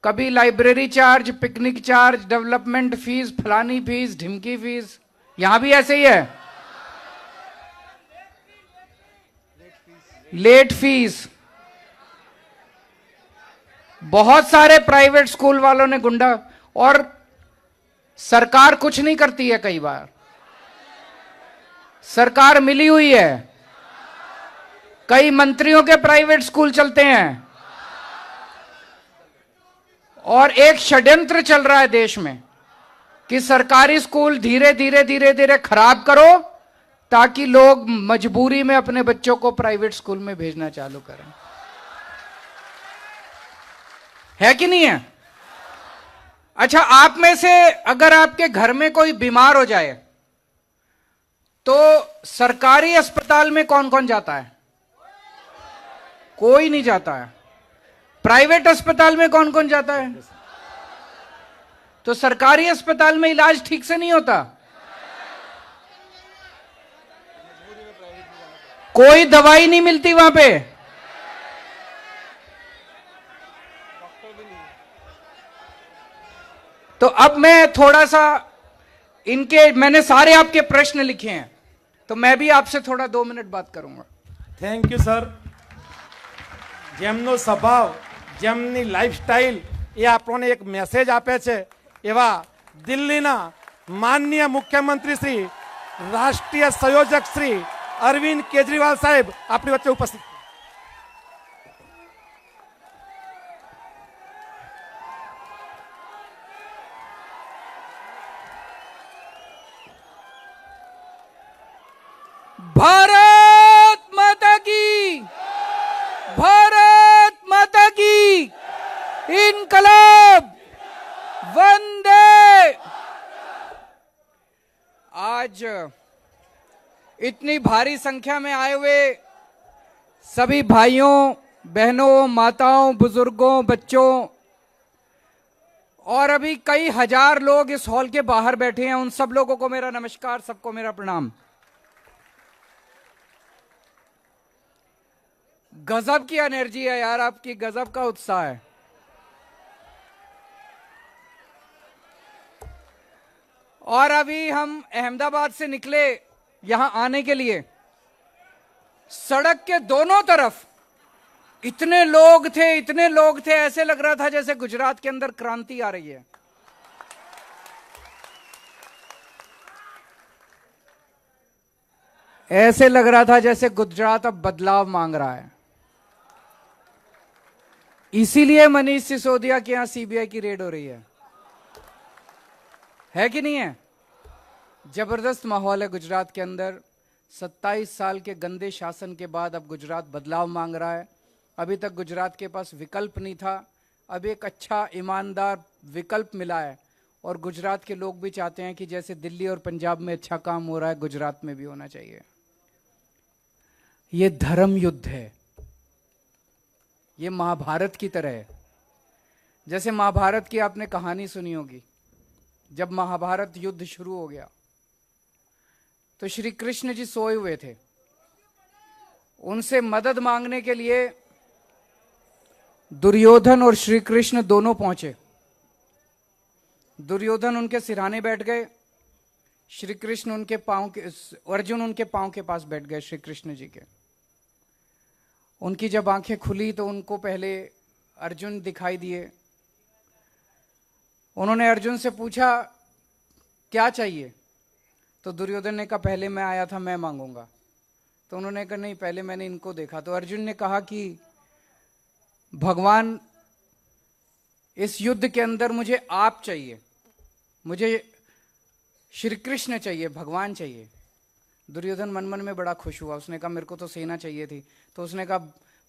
कभी library charge, picnic charge, development fees, फलानी फीस, ढिमकी फीस। यहां भी ऐसे ही है, लेट फीस। बहुत सारे प्राइवेट स्कूल वालों ने गुंडा, और सरकार कुछ नहीं करती है। कई बार सरकार मिली हुई है, कई मंत्रियों के प्राइवेट स्कूल चलते हैं, और एक षड्यंत्र चल रहा है देश में कि सरकारी स्कूल धीरे धीरे धीरे धीरे खराब करो ताकि लोग मजबूरी में अपने बच्चों को प्राइवेट स्कूल में भेजना चालू करें। है कि नहीं है? अच्छा, आप में से अगर आपके घर में कोई बीमार हो जाए तो सरकारी अस्पताल में कौन कौन जाता है? कोई नहीं जाता है। प्राइवेट अस्पताल में कौन कौन जाता है? तो सरकारी अस्पताल में इलाज ठीक से नहीं होता, कोई दवाई नहीं मिलती वहां पे। तो अब मैं थोड़ा सा मैंने सारे आपके प्रश्न लिखे हैं, तो मैं भी आपसे थोड़ा 2 मिनट बात करूंगा।
Thank you sir. જેમનો સ્વભાવ, જેમની લાઈફસ્ટાઈલ, એ આપણને એક મેસેજ આપે છે એવા દિલ્હીના માનનીય મુખ્યમંત્રી શ્રી, રાષ્ટ્રીય સંયોજક શ્રી અરવિંદ કેજરીવાલ સાહેબ આપણી વચ્ચે ઉપસ્થિત।
भारत माता की, भारत माता की, इनकलाब, वंदे। आज इतनी भारी संख्या में आए हुए सभी भाइयों, बहनों, माताओं, बुजुर्गों, बच्चों, और अभी कई हजार लोग इस हॉल के बाहर बैठे हैं, उन सब लोगों को मेरा नमस्कार, सबको मेरा प्रणाम। गजब की एनर्जी है यार आपकी, गजब का उत्साह है। और अभी हम अहमदाबाद से निकले यहां आने के लिए, सड़क के दोनों तरफ इतने लोग थे, इतने लोग थे, ऐसे लग रहा था जैसे गुजरात के अंदर क्रांति आ रही है। ऐसे लग रहा था जैसे गुजरात अब बदलाव मांग रहा है। इसीलिए मनीष सिसोदिया के यहां सीबीआई की रेड हो रही है कि नहीं है? जबरदस्त माहौल है गुजरात के अंदर। 27 साल के गंदे शासन के बाद अब गुजरात बदलाव मांग रहा है। अभी तक गुजरात के पास विकल्प नहीं था, अब एक अच्छा ईमानदार विकल्प मिला है, और गुजरात के लोग भी चाहते हैं कि जैसे दिल्ली और पंजाब में अच्छा काम हो रहा है, गुजरात में भी होना चाहिए। ये धर्म युद्ध है, ये महाभारत की तरह है। जैसे महाभारत की आपने कहानी सुनी होगी, जब महाभारत युद्ध शुरू हो गया तो श्री कृष्ण जी सोए हुए थे, उनसे मदद मांगने के लिए दुर्योधन और श्री कृष्ण दोनों पहुंचे। दुर्योधन उनके सिरहाने बैठ गए, श्री कृष्ण उनके पांव के, अर्जुन उनके पांव के पास बैठ गए श्री कृष्ण जी के। उनकी जब आंखें खुली तो उनको पहले अर्जुन दिखाई दिए। उन्होंने अर्जुन से पूछा क्या चाहिए, तो दुर्योधन ने कहा पहले मैं आया था, मैं मांगूंगा। तो उन्होंने कहा नहीं, पहले मैंने इनको देखा। तो अर्जुन ने कहा कि भगवान, इस युद्ध के अंदर मुझे आप चाहिए, मुझे श्री कृष्ण चाहिए, भगवान चाहिए। दुर्योधन मन मन में बड़ा खुश हुआ, उसने कहा मेरे को तो सेना चाहिए थी। तो उसने कहा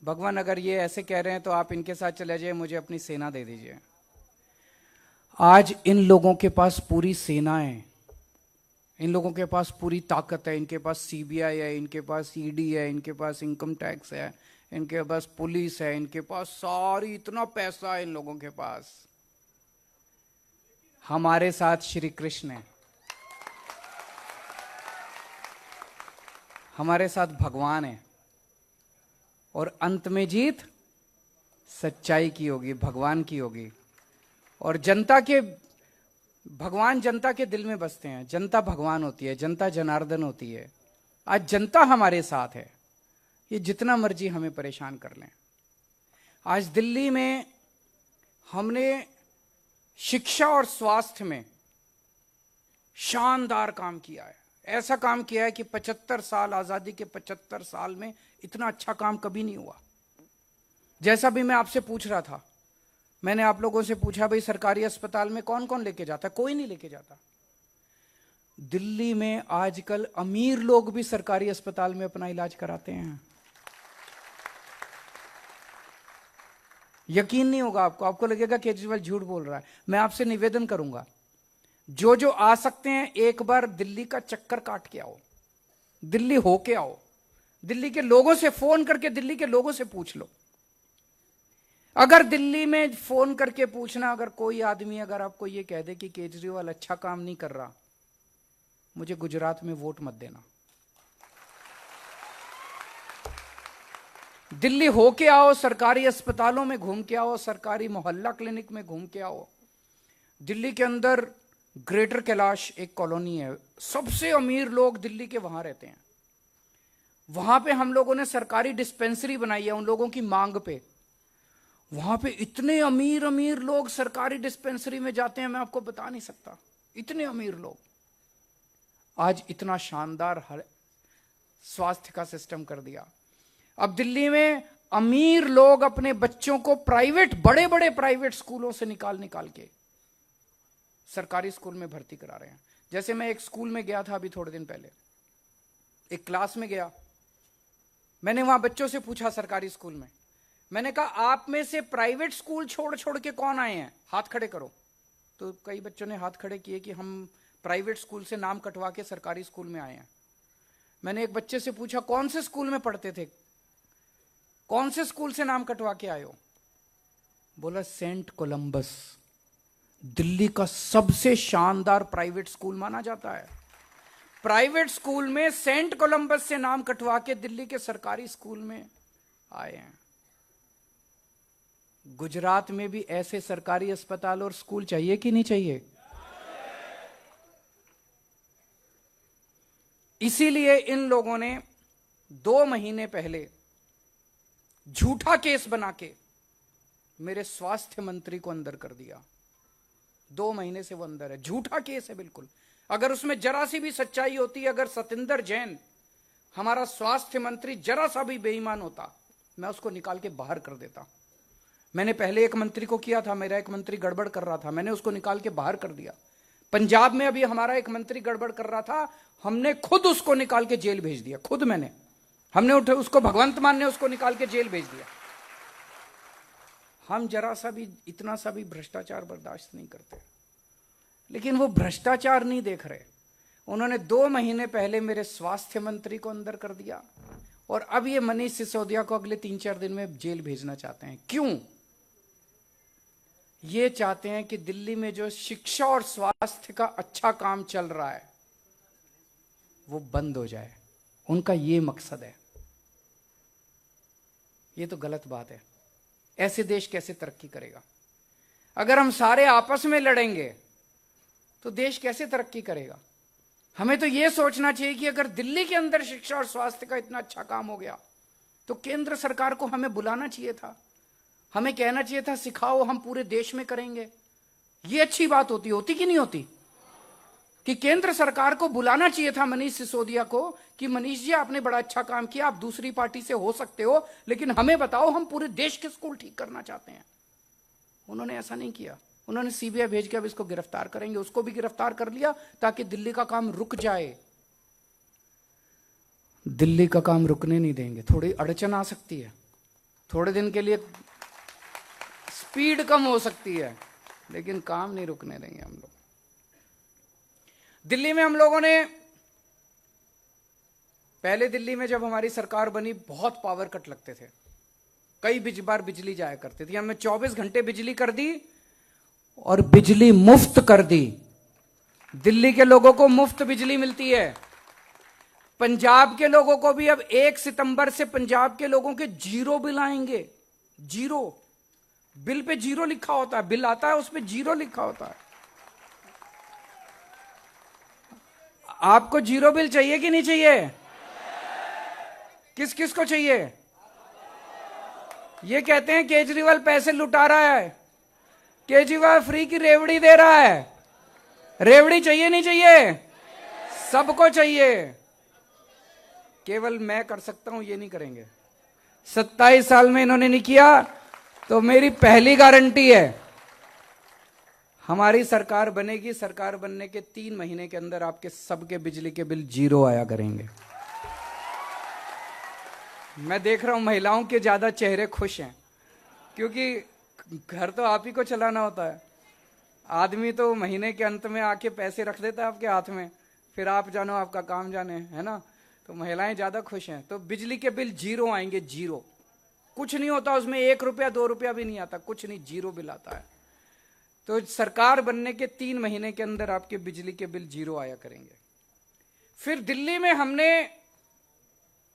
भगवान अगर ये ऐसे कह रहे हैं तो आप इनके साथ चले जाइए, मुझे अपनी सेना दे दीजिए। आज इन लोगों के पास पूरी सेना है, इन लोगों के पास पूरी ताकत है, इनके पास सीबीआई है, इनके पास ईडी है, इनके पास इनकम टैक्स है, इनके पास पुलिस है, इनके पास सारी, इतना पैसा है इन लोगों के पास। हमारे साथ श्री कृष्ण है, हमारे साथ भगवान है, और अंत में जीत सच्चाई की होगी, भगवान की होगी। और जनता के भगवान जनता के दिल में बसते हैं। जनता भगवान होती है, जनता जनार्दन होती है। आज जनता हमारे साथ है, ये जितना मर्जी हमें परेशान कर लें। आज दिल्ली में हमने शिक्षा और स्वास्थ्य में शानदार काम किया है। ऐसा काम किया है कि 75 साल आजादी के 75 साल में इतना अच्छा काम कभी नहीं हुआ। जैसा भी मैं आपसे पूछ रहा था, मैंने आप लोगों से पूछा भाई सरकारी अस्पताल में कौन कौन लेके जाता है? कोई नहीं लेके जाता। दिल्ली में आजकल अमीर लोग भी सरकारी अस्पताल में अपना इलाज कराते हैं। यकीन नहीं होगा आपको, आपको लगेगा केजरीवाल झूठ बोल रहा है। मैं आपसे निवेदन करूंगा, जो जो आ सकते हैं एक बार दिल्ली का चक्कर काट के आओ, दिल्ली होके आओ, दिल्ली के लोगों से फोन करके दिल्ली के लोगों से पूछ लो। अगर दिल्ली में फोन करके पूछना, अगर कोई आदमी अगर आपको यह कह दे कि केजरीवाल अच्छा काम नहीं कर रहा, मुझे गुजरात में वोट मत देना। दिल्ली होके आओ, सरकारी अस्पतालों में घूम के आओ, सरकारी मोहल्ला क्लिनिक में घूम के आओ। दिल्ली के अंदर ग्रेटर कैलाश एक कॉलोनी है, सबसे अमीर लोग दिल्ली के वहां रहते हैं। वहां पे हम लोगों ने सरकारी डिस्पेंसरी बनाई है उन लोगों की मांग पे। वहां पे इतने अमीर अमीर लोग सरकारी डिस्पेंसरी में जाते हैं, मैं आपको बता नहीं सकता, इतने अमीर लोग। आज इतना शानदार स्वास्थ्य का सिस्टम कर दिया। अब दिल्ली में अमीर लोग अपने बच्चों को प्राइवेट, बड़े बड़े प्राइवेट स्कूलों से निकाल के सरकारी स्कूल में भर्ती करा रहे हैं। जैसे मैं एक स्कूल में गया था अभी थोड़े दिन पहले, एक क्लास में गया, मैंने वहां बच्चों से पूछा सरकारी स्कूल में, मैंने कहा आप में से प्राइवेट स्कूल छोड़ के कौन आए हैं, हाथ खड़े करो। तो कई बच्चों ने हाथ खड़े किए कि हम प्राइवेट स्कूल से नाम कटवा के सरकारी स्कूल में आए हैं। मैंने एक बच्चे से पूछा कौन से स्कूल में पढ़ते थे, कौन से स्कूल से नाम कटवा के आए हो? बोला सेंट कोलंबस, दिल्ली का सबसे शानदार प्राइवेट स्कूल माना जाता है। प्राइवेट स्कूल में सेंट कोलंबस से नाम कटवा के दिल्ली के सरकारी स्कूल में आए हैं। गुजरात में भी ऐसे सरकारी अस्पताल और स्कूल चाहिए कि नहीं चाहिए? इसीलिए इन लोगों ने 2 महीने पहले झूठा केस बना के मेरे स्वास्थ्य मंत्री को अंदर कर दिया। 2 महीने से वो अंदर है, झूठा केस है बिल्कुल। अगर उसमें जरा सी भी सच्चाई होती, अगर सतिंदर जैन हमारा स्वास्थ्य मंत्री जरा सा भी बेईमान होता, मैं उसको निकाल के बाहर कर देता। मैंने पहले एक मंत्री को किया था, मेरा एक मंत्री गड़बड़ कर रहा था, मैंने उसको निकाल के बाहर कर दिया। पंजाब में अभी हमारा एक मंत्री गड़बड़ कर रहा था, हमने खुद उसको निकाल के जेल भेज दिया, खुद हमने उसको भगवंत मान ने उसको निकाल के जेल भेज दिया। हम जरा सा भी, इतना सा भी भ्रष्टाचार बर्दाश्त नहीं करते। लेकिन वो भ्रष्टाचार नहीं देख रहे। उन्होंने 2 महीने पहले मेरे स्वास्थ्य मंत्री को अंदर कर दिया और अब ये मनीष सिसोदिया को अगले 3-4 दिन में जेल भेजना चाहते हैं। क्यों? ये चाहते हैं कि दिल्ली में जो शिक्षा और स्वास्थ्य का अच्छा काम चल रहा है वो बंद हो जाए। उनका ये मकसद है। ये तो गलत बात है। ऐसे देश कैसे तरक्की करेगा? अगर हम सारे आपस में लड़ेंगे तो देश कैसे तरक्की करेगा? हमें तो यह सोचना चाहिए कि अगर दिल्ली के अंदर शिक्षा और स्वास्थ्य का इतना अच्छा काम हो गया तो केंद्र सरकार को हमें बुलाना चाहिए था, हमें कहना चाहिए था सिखाओ, हम पूरे देश में करेंगे। यह अच्छी बात होती कि नहीं होती? कि केंद्र सरकार को बुलाना चाहिए था मनीष सिसोदिया को कि मनीष जी आपने बड़ा अच्छा काम किया, आप दूसरी पार्टी से हो सकते हो, लेकिन हमें बताओ, हम पूरे देश के स्कूल ठीक करना चाहते हैं। उन्होंने ऐसा नहीं किया। उन्होंने सीबीआई भेज के अब इसको गिरफ्तार करेंगे, उसको भी गिरफ्तार कर लिया ताकि दिल्ली का काम रुक जाए। दिल्ली का काम रुकने नहीं देंगे। थोड़ी अड़चन आ सकती है, थोड़े दिन के लिए स्पीड कम हो सकती है, लेकिन काम नहीं रुकने देंगे हम लोग। दिल्ली में हम लोगों ने पहले, दिल्ली में जब हमारी सरकार बनी बहुत पावर कट लगते थे, कई बार बिजली जाया करती थी। हमने 24 घंटे बिजली कर दी और बिजली मुफ्त कर दी। दिल्ली के लोगों को मुफ्त बिजली मिलती है। पंजाब के लोगों को भी अब 1 सितंबर से पंजाब के लोगों के 0 बिल आएंगे। 0 बिल पे जीरो लिखा होता है, बिल आता है उस पे जीरो लिखा होता है। आपको जीरो बिल चाहिए कि नहीं चाहिए? किस किस को चाहिए? ये कहते हैं केजरीवाल पैसे लुटा रहा है, केजरीवाल फ्री की रेवड़ी दे रहा है। रेवड़ी चाहिए नहीं चाहिए? सबको चाहिए। केवल मैं कर सकता हूं, ये नहीं करेंगे। 27 साल में इन्होंने नहीं किया, तो मेरी पहली गारंटी है हमारी सरकार बनेगी, सरकार बनने के 3 महीने के अंदर आपके सबके बिजली के बिल जीरो आया करेंगे। मैं देख रहा हूं महिलाओं के ज्यादा चेहरे खुश हैं, क्योंकि घर तो आप ही को चलाना होता है। आदमी तो महीने के अंत में आके पैसे रख देता है आपके हाथ में, फिर आप जानो आपका काम जाने, है ना। तो महिलाएं ज्यादा खुश हैं। तो बिजली के बिल जीरो आएंगे, जीरो। कुछ नहीं होता उसमें, 1 रुपया 2 रुपया भी नहीं आता, कुछ नहीं, जीरो बिल आता है। तो सरकार बनने के 3 महीने के अंदर आपके बिजली के बिल जीरो आया करेंगे। फिर दिल्ली में हमने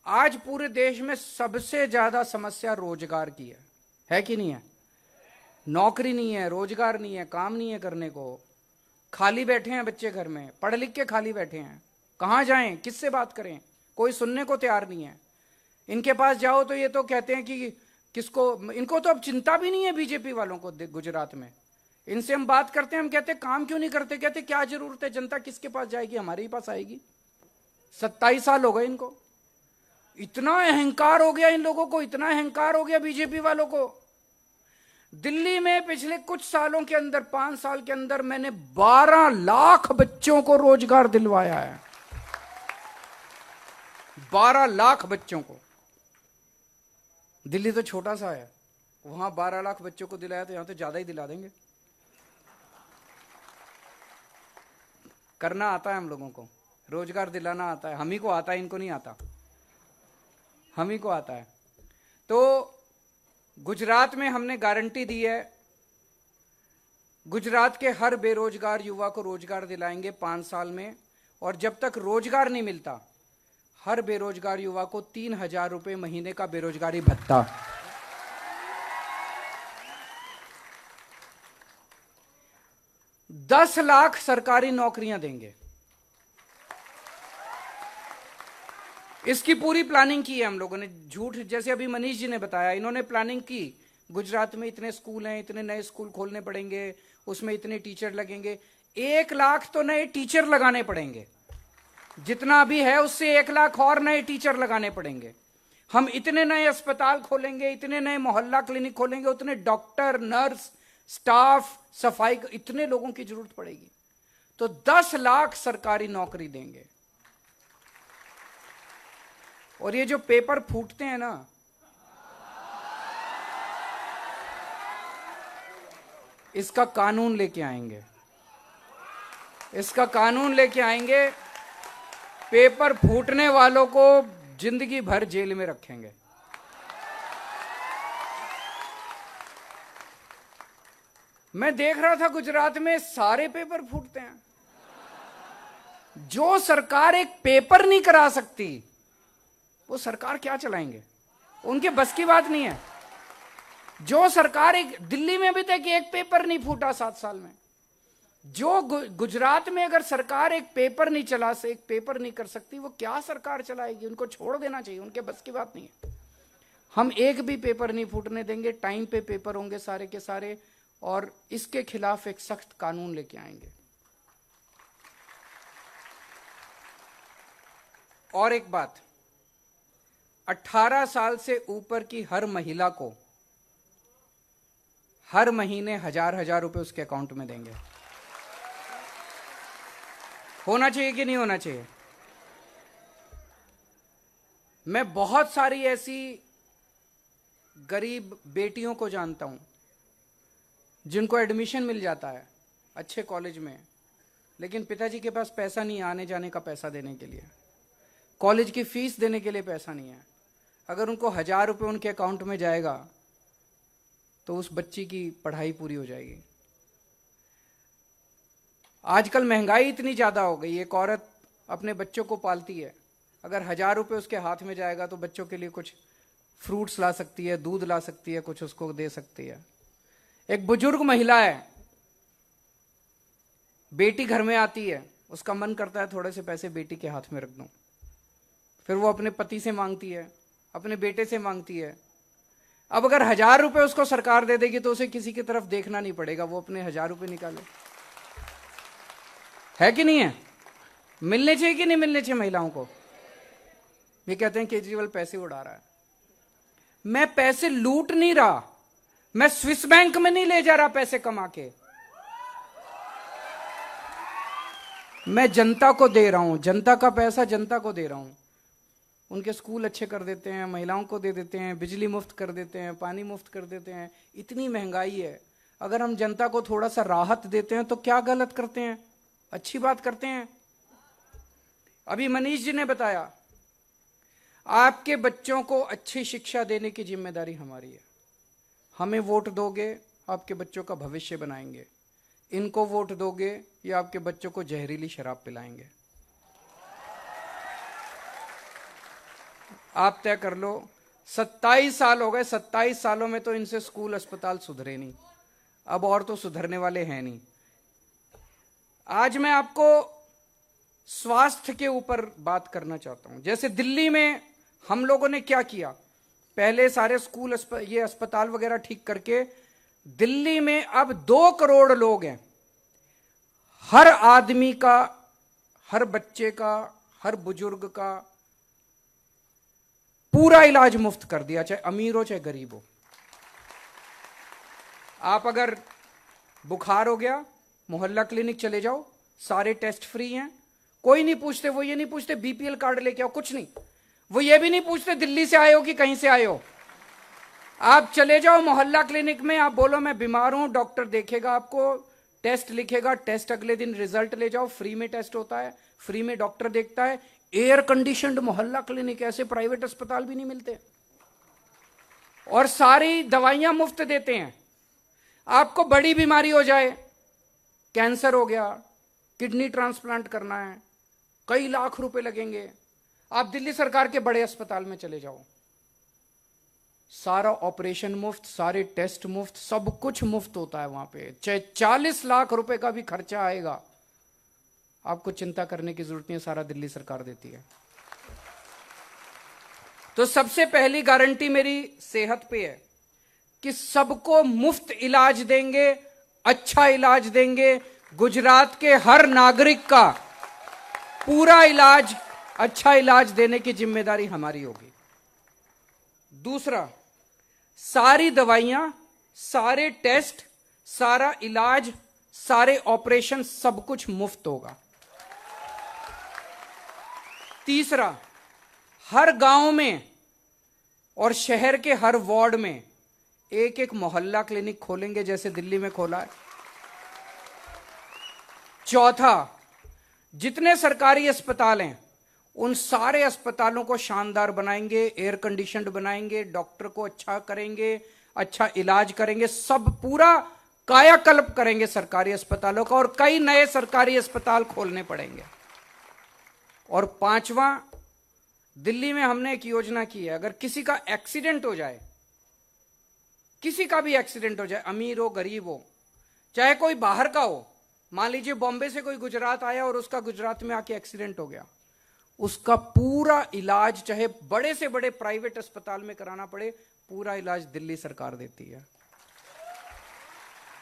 आज पूरे देश में सबसे ज्यादा समस्या रोजगार की है कि नहीं है? नौकरी नहीं है, रोजगार नहीं है, काम नहीं है करने को, खाली बैठे हैं बच्चे घर में, पढ़ लिख के खाली बैठे हैं। कहां जाएं, किससे बात करें, कोई सुनने को तैयार नहीं है। इनके पास जाओ तो ये तो कहते हैं कि किसको, इनको तो अब चिंता भी नहीं है बीजेपी वालों को। गुजरात में इनसे हम बात करते हैं, हम कहते काम क्यों नहीं करते, कहते क्या जरूरत है, जनता किसके पास जाएगी, हमारे ही पास आएगी। 27 साल हो गए इनको। इतना अहंकार हो गया इन लोगों को, इतना अहंकार हो गया बीजेपी वालों को। दिल्ली में पिछले कुछ सालों के अंदर, 5 साल के अंदर, मैंने 12 लाख बच्चों को रोजगार दिलवाया है। 12 लाख बच्चों को। दिल्ली तो छोटा सा है, वहां 12 लाख बच्चों को दिलाया, तो यहां तो ज्यादा ही दिला देंगे। करना आता है हम लोगों को, रोजगार दिलाना आता है, हम ही को आता है, इनको नहीं आता, हम ही को आता है। तो गुजरात में हमने गारंटी दी है, गुजरात के हर बेरोजगार युवा को रोजगार दिलाएंगे 5 साल में। और जब तक रोजगार नहीं मिलता, हर बेरोजगार युवा को 3,000 रुपए महीने का बेरोजगारी भत्ता। दस लाख सरकारी नौकरियां देंगे। इसकी पूरी प्लानिंग की है हम लोगों ने। झूठ, जैसे अभी मनीष जी ने बताया, इन्होंने प्लानिंग की। गुजरात में इतने स्कूल हैं, इतने नए स्कूल खोलने पड़ेंगे, उसमें इतने टीचर लगेंगे। 1 लाख तो नए टीचर लगाने पड़ेंगे, जितना अभी है उससे 1 लाख और नए टीचर लगाने पड़ेंगे। हम इतने नए अस्पताल खोलेंगे, इतने नए मोहल्ला क्लिनिक खोलेंगे, उतने डॉक्टर, नर्स, स्टाफ, सफाई, इतने लोगों की जरूरत पड़ेगी। तो 10 लाख सरकारी नौकरी देंगे। और ये जो पेपर फूटते हैं ना, इसका कानून लेके आएंगे, इसका कानून लेके आएंगे। पेपर फूटने वालों को जिंदगी भर जेल में रखेंगे। मैं देख रहा था गुजरात में सारे पेपर फूटते हैं। जो सरकार एक पेपर नहीं करा सकती, वो सरकार क्या चलाएंगे? उनके बस की बात नहीं है। जो सरकार, एक दिल्ली में अभी तक एक पेपर नहीं फूटा 7 साल में। जो गुजरात में अगर सरकार एक पेपर नहीं चला से, एक पेपर नहीं कर सकती, वो क्या सरकार चलाएगी? उनको छोड़ देना चाहिए, उनके बस की बात नहीं है। हम एक भी पेपर नहीं फूटने देंगे, टाइम पे पेपर होंगे सारे के सारे, और इसके खिलाफ एक सख्त कानून लेके आएंगे। और एक बात, 18 साल से ऊपर की हर महिला को हर महीने 1000 रुपए उसके अकाउंट में देंगे। होना चाहिए कि नहीं होना चाहिए? मैं बहुत सारी ऐसी गरीब बेटियों को जानता हूं जिनको एडमिशन मिल जाता है अच्छे कॉलेज में, लेकिन पिताजी के पास पैसा नहीं है आने जाने का पैसा देने के लिए, कॉलेज की फीस देने के लिए पैसा नहीं है। अगर उनको 1000 रुपए उनके अकाउंट में जाएगा तो उस बच्ची की पढ़ाई पूरी हो जाएगी। आजकल महंगाई इतनी ज्यादा हो गई, एक औरत अपने बच्चों को पालती है, अगर 1000 रुपए उसके हाथ में जाएगा तो बच्चों के लिए कुछ फ्रूट्स ला सकती है, दूध ला सकती है, कुछ उसको दे सकती है। एक बुजुर्ग महिला है, बेटी घर में आती है, उसका मन करता है थोड़े से पैसे बेटी के हाथ में रख दूं, फिर वो अपने पति से मांगती है, अपने बेटे से मांगती है। अब अगर 1000 रुपए उसको सरकार दे देगी तो उसे किसी की तरफ देखना नहीं पड़ेगा, वो अपने 1000 रुपए निकाले। है कि नहीं है? मिलने चाहिए कि नहीं मिलने चाहिए महिलाओं को? ये कहते हैं केजरीवाल पैसे उड़ा रहा है। मैं पैसे लूट नहीं रहा, मैं स्विस बैंक में नहीं ले जा रहा पैसे कमा के, मैं जनता को दे रहा हूं, जनता का पैसा जनता को दे रहा हूं। उनके स्कूल अच्छे कर देते हैं, महिलाओं को दे देते हैं, बिजली मुफ्त कर देते हैं, पानी मुफ्त कर देते हैं। इतनी महंगाई है, अगर हम जनता को थोड़ा सा राहत देते हैं तो क्या गलत करते हैं? अच्छी बात करते हैं। अभी मनीष जी ने बताया, आपके बच्चों को अच्छी शिक्षा देने की जिम्मेदारी हमारी है। हमें वोट दोगे, आपके बच्चों का भविष्य बनाएंगे। इनको वोट दोगे, ये आपके बच्चों को जहरीली शराब पिलाएंगे। आप तय कर लो। 27 साल हो गए, 27 सालों में तो इनसे स्कूल अस्पताल सुधरे नहीं, अब और तो सुधरने वाले हैं नहीं। आज मैं आपको स्वास्थ्य के ऊपर बात करना चाहता हूं। जैसे दिल्ली में हम लोगों ने क्या किया, पहले सारे स्कूल ये अस्पताल वगैरह ठीक करके, दिल्ली में अब 2 करोड़ लोग हैं। हर आदमी का, हर बच्चे का, हर बुजुर्ग का पूरा इलाज मुफ्त कर दिया, चाहे अमीर हो चाहे गरीब हो। आप अगर बुखार हो गया, मोहल्ला क्लिनिक चले जाओ, सारे टेस्ट फ्री हैं, कोई नहीं पूछते। वो ये नहीं पूछते बीपीएल कार्ड लेके आओ, कुछ नहीं। वो ये भी नहीं पूछते दिल्ली से आए हो कि कहीं से आए हो। आप चले जाओ मोहल्ला क्लिनिक में, आप बोलो मैं बीमार हूं, डॉक्टर देखेगा आपको, टेस्ट लिखेगा, टेस्ट अगले दिन रिजल्ट ले जाओ, फ्री में टेस्ट होता है, फ्री में डॉक्टर देखता है। एयर कंडीशनड मोहल्ला क्लिनिक, ऐसे प्राइवेट अस्पताल भी नहीं मिलते। और सारी दवाइयां मुफ्त देते हैं। आपको बड़ी बीमारी हो जाए, कैंसर हो गया, किडनी ट्रांसप्लांट करना है, कई लाख रुपए लगेंगे, आप दिल्ली सरकार के बड़े अस्पताल में चले जाओ, सारा ऑपरेशन मुफ्त, सारे टेस्ट मुफ्त, सब कुछ मुफ्त होता है वहां पे। चाहे 40 लाख रुपए का भी खर्चा आएगा, आपको चिंता करने की जरूरत नहीं है, सारा दिल्ली सरकार देती है। तो सबसे पहली गारंटी मेरी सेहत पे है कि सबको मुफ्त इलाज देंगे, अच्छा इलाज देंगे। गुजरात के हर नागरिक का पूरा इलाज, अच्छा इलाज देने की जिम्मेदारी हमारी होगी। दूसरा, सारी दवाइयां, सारे टेस्ट, सारा इलाज, सारे ऑपरेशन, सब कुछ मुफ्त होगा। तीसरा, हर गांव में और शहर के हर वार्ड में एक एक मोहल्ला क्लिनिक खोलेंगे, जैसे दिल्ली में खोला है। चौथा, जितने सरकारी अस्पताल हैं उन सारे अस्पतालों को शानदार बनाएंगे, एयर कंडीशनड बनाएंगे, डॉक्टर को अच्छा करेंगे, अच्छा इलाज करेंगे, सब पूरा कायाकल्प करेंगे सरकारी अस्पतालों का, और कई नए सरकारी अस्पताल खोलने पड़ेंगे। और पांचवा, दिल्ली में हमने एक योजना की है, अगर किसी का एक्सीडेंट हो जाए, किसी का भी एक्सीडेंट हो जाए, अमीर हो गरीब हो, चाहे कोई बाहर का हो, मान लीजिए बॉम्बे से कोई गुजरात आया और उसका गुजरात में आके एक्सीडेंट हो गया, उसका पूरा इलाज चाहे बड़े से बड़े प्राइवेट अस्पताल में कराना पड़े, पूरा इलाज दिल्ली सरकार देती है।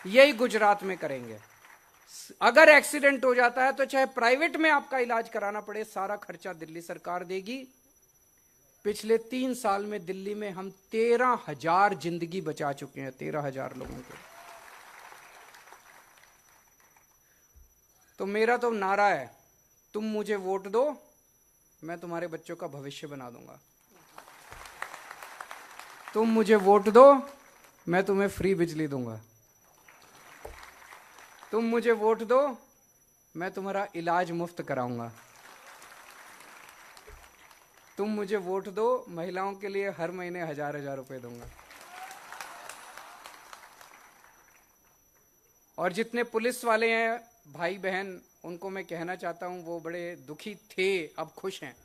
यही गुजरात में करेंगे। अगर एक्सीडेंट हो जाता है तो चाहे प्राइवेट में आपका इलाज कराना पड़े, सारा खर्चा दिल्ली सरकार देगी। पिछले 3 साल में दिल्ली में हम 13,000 जिंदगी बचा चुके हैं, 13,000 लोगों को। तो मेरा तो नारा है, तुम मुझे वोट दो, मैं तुम्हारे बच्चों का भविष्य बना दूंगा। तुम मुझे वोट दो, मैं तुम्हें फ्री बिजली दूंगा। तुम मुझे वोट दो, मैं तुम्हारा इलाज मुफ्त कराऊंगा। तुम मुझे वोट दो, महिलाओं के लिए हर महीने 1,000 रुपए दूंगा। और जितने पुलिस वाले हैं भाई बहन, उनको मैं कहना चाहता हूं, वो बड़े दुखी थे, अब खुश हैं।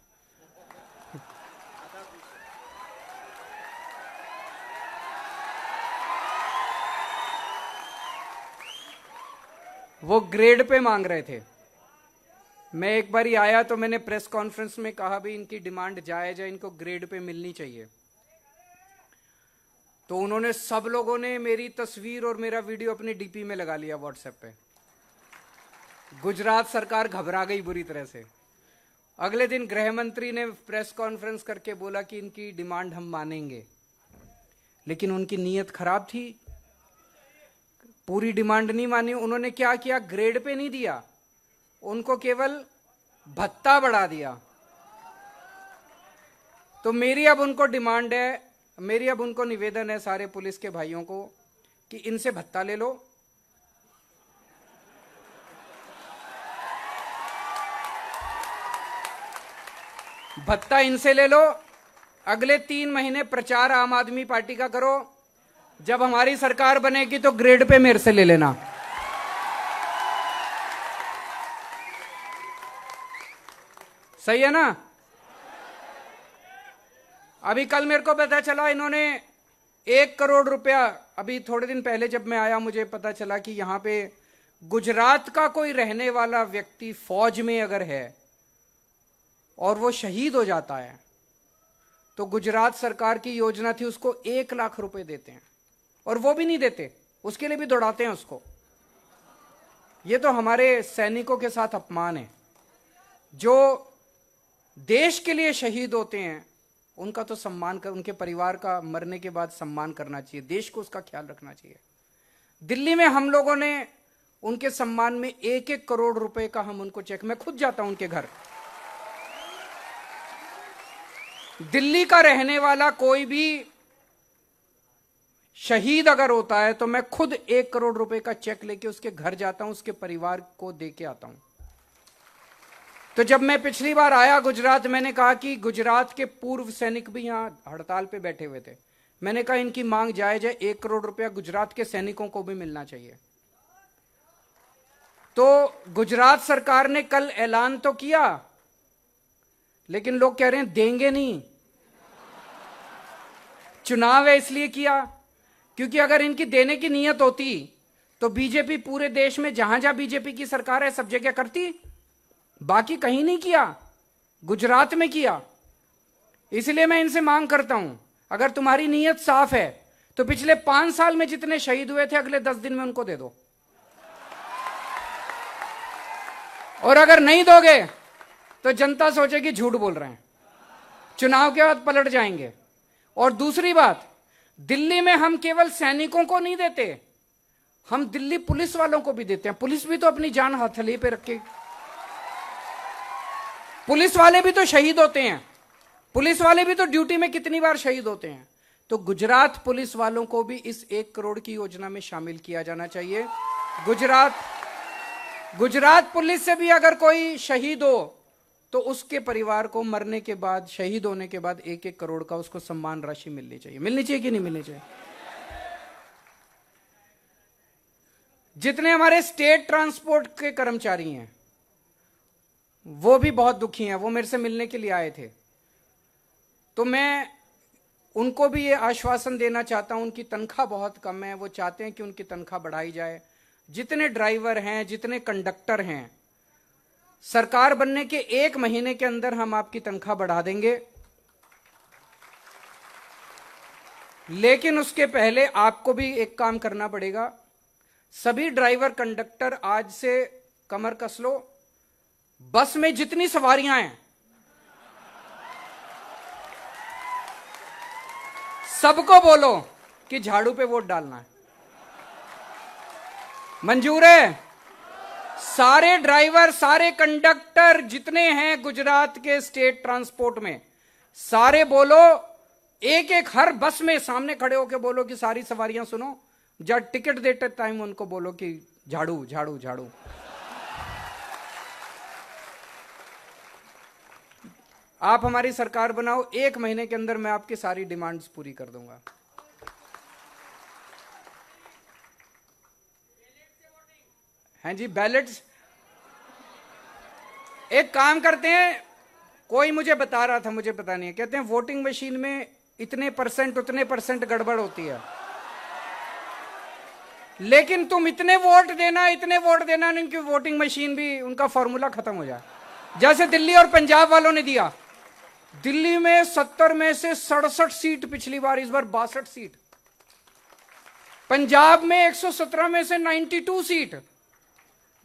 वो ग्रेड पे मांग रहे थे। मैं एक बार ही आया तो मैंने प्रेस कॉन्फ्रेंस में कहा भी इनकी डिमांड जायज है, इनको ग्रेड पे मिलनी चाहिए। तो उन्होंने, सब लोगों ने मेरी तस्वीर और मेरा वीडियो अपनी डीपी में लगा लिया व्हाट्सएप पे। गुजरात सरकार घबरा गई बुरी तरह से। अगले दिन गृह मंत्री ने प्रेस कॉन्फ्रेंस करके बोला कि इनकी डिमांड हम मानेंगे, लेकिन उनकी नीयत खराब थी, पूरी डिमांड नहीं मानी। उन्होंने क्या किया, ग्रेड पे नहीं दिया, उनको केवल भत्ता बढ़ा दिया। तो मेरी अब उनको डिमांड है, मेरी अब उनको निवेदन है सारे पुलिस के भाइयों को कि इनसे भत्ता ले लो, भत्ता इनसे ले लो। अगले 3 महीने प्रचार आम आदमी पार्टी का करो, जब हमारी सरकार बनेगी तो ग्रेड पे मेरे से ले लेना। सही है ना? अभी कल मेरे को पता चला इन्होंने 1 करोड़ रुपया, अभी थोड़े दिन पहले जब मैं आया मुझे पता चला कि यहां पे गुजरात का कोई रहने वाला व्यक्ति फौज में अगर है और वो शहीद हो जाता है तो गुजरात सरकार की योजना थी उसको 1 लाख रुपए देते हैं, और वो भी नहीं देते, उसके लिए भी दौड़ाते हैं उसको। ये तो हमारे सैनिकों के साथ अपमान है। जो देश के लिए शहीद होते हैं उनका तो सम्मान कर, उनके परिवार का मरने के बाद सम्मान करना चाहिए, देश को उसका ख्याल रखना चाहिए। दिल्ली में हम लोगों ने उनके सम्मान में 1-1 करोड़ रुपए का हम उनको चेक, मैं खुद जाता हूं उनके घर। दिल्ली का रहने वाला कोई भी शहीद अगर होता है तो मैं खुद 1 करोड़ रुपए का चेक लेके उसके घर जाता हूं, उसके परिवार को दे के आता हूं। तो जब मैं पिछली बार आया गुजरात, मैंने कहा कि गुजरात के पूर्व सैनिक भी यहां हड़ताल पे बैठे हुए थे। मैंने कहा इनकी मांग जायज है, 1 करोड़ रुपया गुजरात के सैनिकों को भी मिलना चाहिए। तो गुजरात सरकार ने कल ऐलान तो किया, लेकिन लोग कह रहे हैं देंगे नहीं। चुनाव है इसलिए किया, क्योंकि अगर इनकी देने की नीयत होती तो बीजेपी पूरे देश में जहां जहां बीजेपी की सरकार है सब जगह करती, बाकी कहीं नहीं किया, गुजरात में किया। इसलिए मैं इनसे मांग करता हूं, अगर तुम्हारी नीयत साफ है तो पिछले 5 साल में जितने शहीद हुए थे अगले 10 दिन में उनको दे दो, और अगर नहीं दोगे तो जनता सोचेगी झूठ बोल रहे हैं, चुनाव के बाद पलट जाएंगे। और दूसरी बात, दिल्ली में हम केवल सैनिकों को नहीं देते, हम दिल्ली पुलिस वालों को भी देते हैं। पुलिस भी तो अपनी जान हथेली पे रख के, पुलिस वाले भी तो शहीद होते हैं, पुलिस वाले भी तो ड्यूटी में कितनी बार शहीद होते हैं। तो गुजरात पुलिस वालों को भी इस 1 करोड़ की योजना में शामिल किया जाना चाहिए। गुजरात पुलिस से भी अगर कोई शहीद हो तो उसके परिवार को मरने के बाद, शहीद होने के बाद 1-1 करोड़ का उसको सम्मान राशि मिलनी चाहिए। मिलनी चाहिए कि नहीं मिलनी चाहिए? जितने हमारे स्टेट ट्रांसपोर्ट के कर्मचारी हैं वो भी बहुत दुखी हैं, वो मेरे से मिलने के लिए आए थे। तो मैं उनको भी ये आश्वासन देना चाहता हूं, उनकी तनख्वाह बहुत कम है, वो चाहते हैं कि उनकी तनख्वाह बढ़ाई जाए। जितने ड्राइवर हैं, जितने कंडक्टर हैं, सरकार बनने के 1 महीने के अंदर हम आपकी तनख्वाह बढ़ा देंगे, लेकिन उसके पहले आपको भी एक काम करना पड़ेगा। सभी ड्राइवर कंडक्टर आज से कमर कस लो, बस में जितनी सवारियां हैं सबको बोलो कि झाड़ू पे वोट डालना है। मंजूर है? सारे ड्राइवर, सारे कंडक्टर जितने हैं गुजरात के स्टेट ट्रांसपोर्ट में, सारे बोलो, एक हर बस में सामने खड़े होकर बोलो कि सारी सवारियां सुनो, जब टिकट देते टाइम उनको बोलो कि झाड़ू झाड़ू झाड़ू। आप हमारी सरकार बनाओ, 1 महीने के अंदर मैं आपकी सारी डिमांड्स पूरी कर दूंगा। हैं जी, बैलेट्स एक काम करते हैं, कोई मुझे बता रहा था, मुझे पता नहीं है, कहते हैं वोटिंग मशीन में इतने परसेंट उतने परसेंट गड़बड़ होती है। लेकिन तुम इतने वोट देना, उनकी वोटिंग मशीन भी, उनका फॉर्मूला खत्म हो जाए। जैसे दिल्ली और पंजाब वालों ने दिया, दिल्ली में 70 में से 67 सीट पिछली बार, इस बार 62 सीट। पंजाब में 117 में से 92 सीट।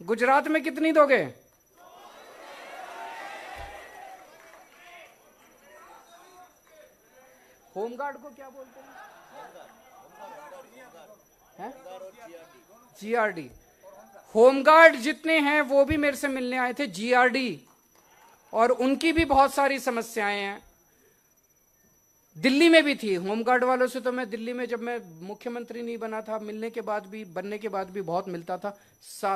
गुजरात में कितनी दोगे? होमगार्ड को क्या बोलते हैं? जीआरडी। होमगार्ड जितने हैं वो भी मेरे से मिलने आए थे, जीआरडी, और उनकी भी बहुत सारी समस्याएं हैं। दिल्ली में भी थी। होमगार्ड वालों से तो मैं दिल्ली में, जब मैं मुख्यमंत्री नहीं बना था, बनने के बाद भी बहुत मिलता था।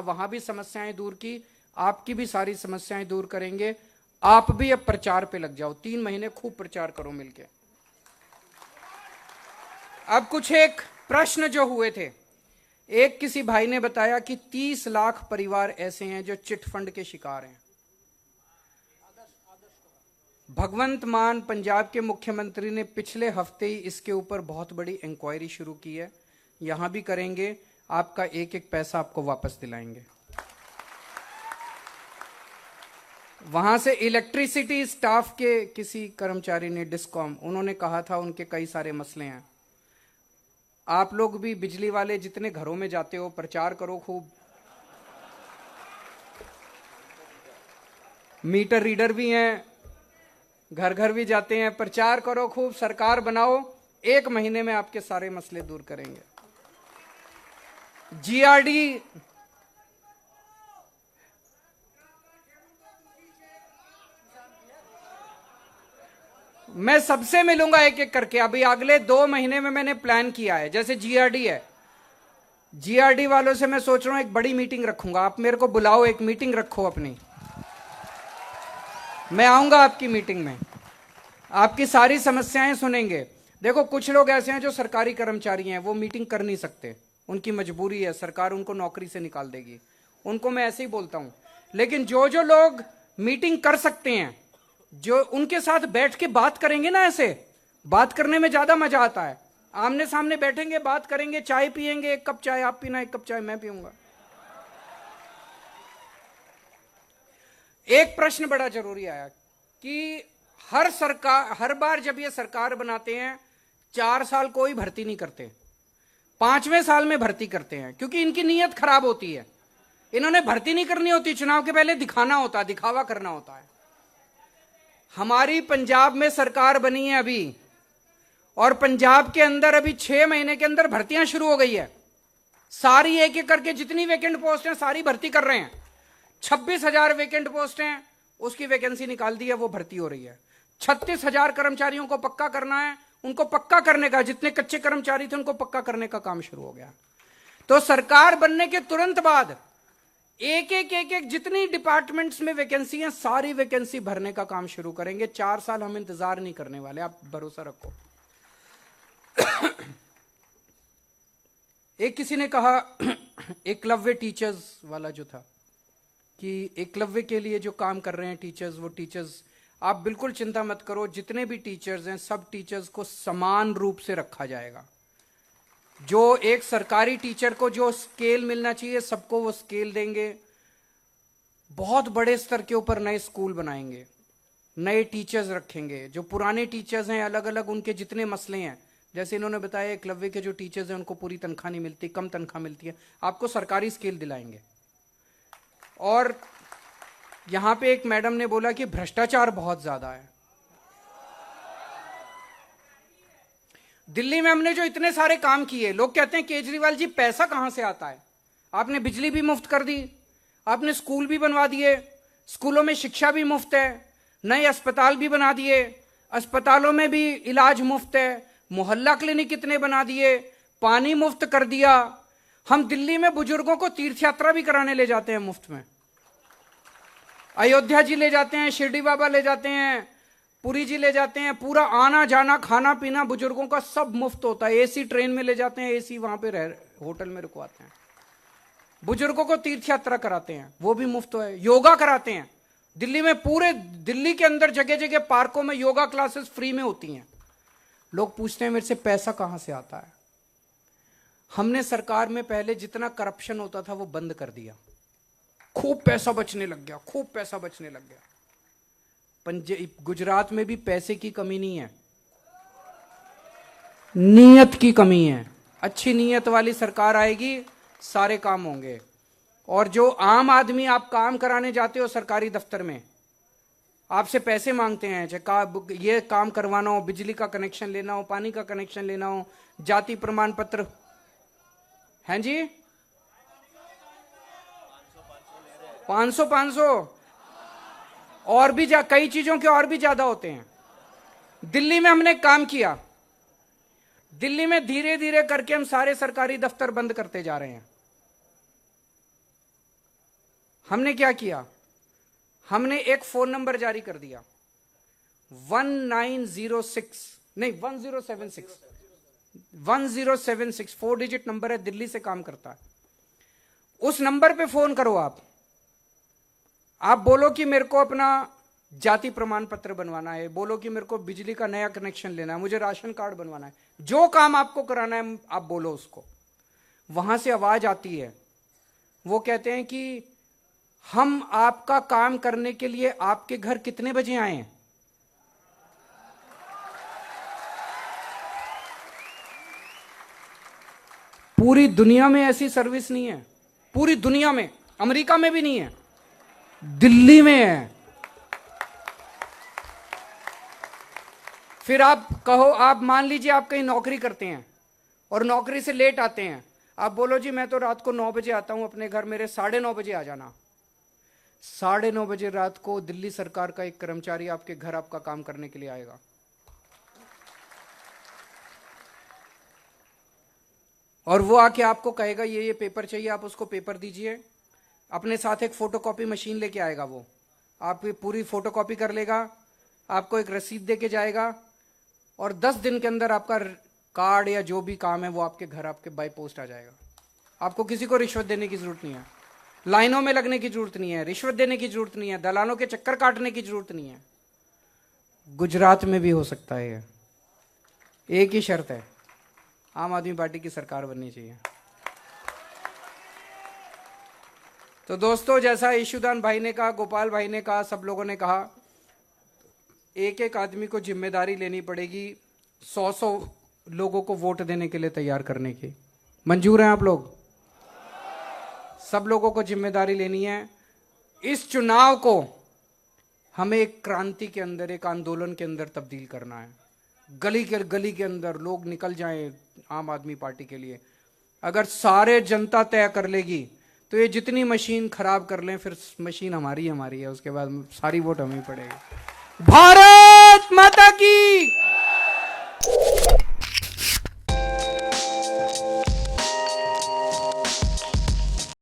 वहां भी समस्याएं दूर की, आपकी भी सारी समस्याएं दूर करेंगे। आप भी अब प्रचार पे लग जाओ, 3 महीने खूब प्रचार करो मिलके। अब कुछ एक प्रश्न जो हुए थे, एक किसी भाई ने बताया कि 30 लाख परिवार ऐसे हैं जो चिट फंड के शिकार हैं। भगवंत मान पंजाब के मुख्यमंत्री ने पिछले हफ्ते ही इसके ऊपर बहुत बड़ी इंक्वायरी शुरू की है। यहां भी करेंगे, आपका एक एक पैसा आपको वापस दिलाएंगे। वहां से इलेक्ट्रिसिटी स्टाफ के किसी कर्मचारी ने, डिस्कॉम, उन्होंने कहा था उनके कई सारे मसले हैं। आप लोग भी बिजली वाले जितने घरों में जाते हो, प्रचार करो खूब। मीटर रीडर भी हैं, घर घर भी जाते हैं, प्रचार करो खूब, सरकार बनाओ, 1 महीने में आपके सारे मसले दूर करेंगे। जीआरडी, मैं सबसे मिलूंगा एक एक करके। अभी अगले 2 महीने में मैंने प्लान किया है। जैसे जीआरडी है, जीआरडी वालों से मैं सोच रहा हूं एक बड़ी मीटिंग रखूंगा। आप मेरे को बुलाओ, एक मीटिंग रखो अपनी, मैं आऊंगा आपकी मीटिंग में, आपकी सारी समस्याएं सुनेंगे। देखो कुछ लोग ऐसे हैं जो सरकारी कर्मचारी हैं, वो मीटिंग कर नहीं सकते, उनकी मजबूरी है, सरकार उनको नौकरी से निकाल देगी, उनको मैं ऐसे ही बोलता हूं। लेकिन जो जो लोग मीटिंग कर सकते हैं, जो उनके साथ बैठ के बात करेंगे ना, ऐसे बात करने में ज्यादा मजा आता है। आमने सामने बैठेंगे, बात करेंगे, चाय पियेंगे, 1 कप चाय आप पीना, 1 कप चाय मैं पीऊंगा। एक प्रश्न बड़ा जरूरी आया कि हर बार जब ये सरकार बनाते हैं, 4 साल कोई भर्ती नहीं करते, 5वें साल में भर्ती करते हैं, क्योंकि इनकी नीयत खराब होती है। इन्होंने भर्ती नहीं करनी होती, चुनाव के पहले दिखाना होता है, दिखावा करना होता है। हमारी पंजाब में सरकार बनी है अभी, और पंजाब के अंदर अभी 6 महीने के अंदर भर्तियां शुरू हो गई है। सारी एक एक करके जितनी वैकेंट पोस्ट हैं सारी भर्ती कर रहे हैं। 26,000 वैकेंट पोस्ट हैं, उसकी वैकेंसी निकाल दी है, वो भर्ती हो रही है। 36,000 कर्मचारियों को पक्का करना है, उनको पक्का करने का, जितने कच्चे कर्मचारी थे उनको पक्का करने का काम शुरू हो गया। तो सरकार बनने के तुरंत बाद एक एक जितनी डिपार्टमेंट्स में वैकेंसी है, सारी वैकेंसी भरने का काम शुरू करेंगे। 4 साल हम इंतजार नहीं करने वाले, आप भरोसा रखो। एक किसी ने कहा, एकलव्य टीचर्स वाला जो था, कि एकलव्य के लिए जो काम कर रहे हैं टीचर्स, वो टीचर्स, आप बिल्कुल चिंता मत करो, जितने भी टीचर्स हैं सब टीचर्स को समान रूप से रखा जाएगा। जो एक सरकारी टीचर को जो स्केल मिलना चाहिए, सबको वो स्केल देंगे। बहुत बड़े स्तर के ऊपर नए स्कूल बनाएंगे, नए टीचर्स रखेंगे। जो पुराने टीचर्स हैं, अलग अलग उनके जितने मसले हैं, जैसे इन्होंने बताया एकलव्य के जो टीचर्स हैं उनको पूरी तनख्वाह नहीं मिलती, कम तनख्वाह मिलती है, आपको सरकारी स्केल दिलाएंगे। और यहां पे एक मैडम ने बोला कि भ्रष्टाचार बहुत ज्यादा है। दिल्ली में हमने जो इतने सारे काम किए, लोग कहते हैं केजरीवाल जी पैसा कहां से आता है? आपने बिजली भी मुफ्त कर दी, आपने स्कूल भी बनवा दिए, स्कूलों में शिक्षा भी मुफ्त है, नए अस्पताल भी बना दिए, अस्पतालों में भी इलाज मुफ्त है, मोहल्ला क्लिनिक कितने बना दिए, पानी मुफ्त कर दिया। हम दिल्ली में बुजुर्गों को तीर्थ यात्रा भी कराने ले जाते हैं मुफ्त में। अयोध्या जी ले जाते हैं, शिरडी बाबा ले जाते हैं, पुरी जी ले जाते हैं। पूरा आना जाना खाना पीना बुजुर्गों का सब मुफ्त होता है। एसी ट्रेन में ले जाते हैं, एसी वहां पे होटल में रुकवाते हैं। बुजुर्गों को तीर्थ यात्रा कराते हैं, वो भी मुफ्त है। योगा कराते हैं दिल्ली में, पूरे दिल्ली के अंदर जगह जगह पार्कों में योगा क्लासेस फ्री में होती हैं। लोग पूछते हैं मेरे से पैसा कहां से आता है? हमने सरकार में पहले जितना करप्शन होता था वो बंद कर दिया, खूब पैसा बचने लग गया, खूब पैसा बचने लग गया। गुजरात में भी पैसे की कमी नहीं है, नीयत की कमी है। अच्छी नीयत वाली सरकार आएगी, सारे काम होंगे। और जो आम आदमी आप काम कराने जाते हो सरकारी दफ्तर में, आपसे पैसे मांगते हैं, चाहे ये काम करवाना हो, बिजली का कनेक्शन लेना हो, पानी का कनेक्शन लेना हो, जाति प्रमाण पत्र, हैं जी 500 और भी कई चीजों के और भी ज्यादा होते हैं। दिल्ली में हमने काम किया, दिल्ली में धीरे धीरे करके हम सारे सरकारी दफ्तर बंद करते जा रहे हैं। हमने क्या किया, हमने एक फोन नंबर जारी कर दिया 1076 4 डिजिट नंबर है, दिल्ली से काम करता है। उस नंबर पे फोन करो, आप बोलो कि मेरे को अपना जाति प्रमाण पत्र बनवाना है, बोलो कि मेरे को बिजली का नया कनेक्शन लेना है, मुझे राशन कार्ड बनवाना है, जो काम आपको कराना है आप बोलो उसको। वहां से आवाज आती है, वो कहते हैं कि हम आपका काम करने के लिए आपके घर कितने बजे आए हैं। पूरी दुनिया में ऐसी सर्विस नहीं है, पूरी दुनिया में, अमेरिका में भी नहीं है, दिल्ली में है। फिर आप कहो, आप मान लीजिए आप कहीं नौकरी करते हैं और नौकरी से लेट आते हैं, आप बोलो जी मैं तो रात को 9 बजे आता हूं अपने घर, मेरे 9:30 बजे आ जाना। 9:30 बजे रात को दिल्ली सरकार का एक कर्मचारी आपके घर आपका काम करने के लिए आएगा। और वो आके आपको कहेगा ये पेपर चाहिए, आप उसको पेपर दीजिए, अपने साथ एक फोटोकॉपी मशीन लेके आएगा, वो आप पूरी फोटोकॉपी कर लेगा, आपको एक रसीद दे के जाएगा और 10 दिन के अंदर आपका कार्ड या जो भी काम है वो आपके घर आपके बाय पोस्ट आ जाएगा। आपको किसी को रिश्वत देने की जरूरत नहीं है, लाइनों में लगने की जरूरत नहीं है, रिश्वत देने की जरूरत नहीं है, दलालों के चक्कर काटने की जरूरत नहीं है। गुजरात में भी हो सकता है, एक ही शर्त है, आम आदमी पार्टी की सरकार बननी चाहिए। तो दोस्तों, जैसा ईशुदान भाई ने कहा, गोपाल भाई ने कहा, सब लोगों ने कहा, एक एक आदमी को जिम्मेदारी लेनी पड़ेगी 100 लोगों को वोट देने के लिए तैयार करने की। मंजूर हैं आप लोग? सब लोगों को जिम्मेदारी लेनी है। इस चुनाव को हमें एक क्रांति के अंदर, एक आंदोलन के अंदर तब्दील करना है। गली के अंदर लोग निकल जाएं आम आदमी पार्टी के लिए। अगर सारे जनता तय कर लेगी तो ये जितनी मशीन खराब कर लें, फिर मशीन हमारी है, उसके बाद सारी वोट हमें पड़ेगी। भारत माता की।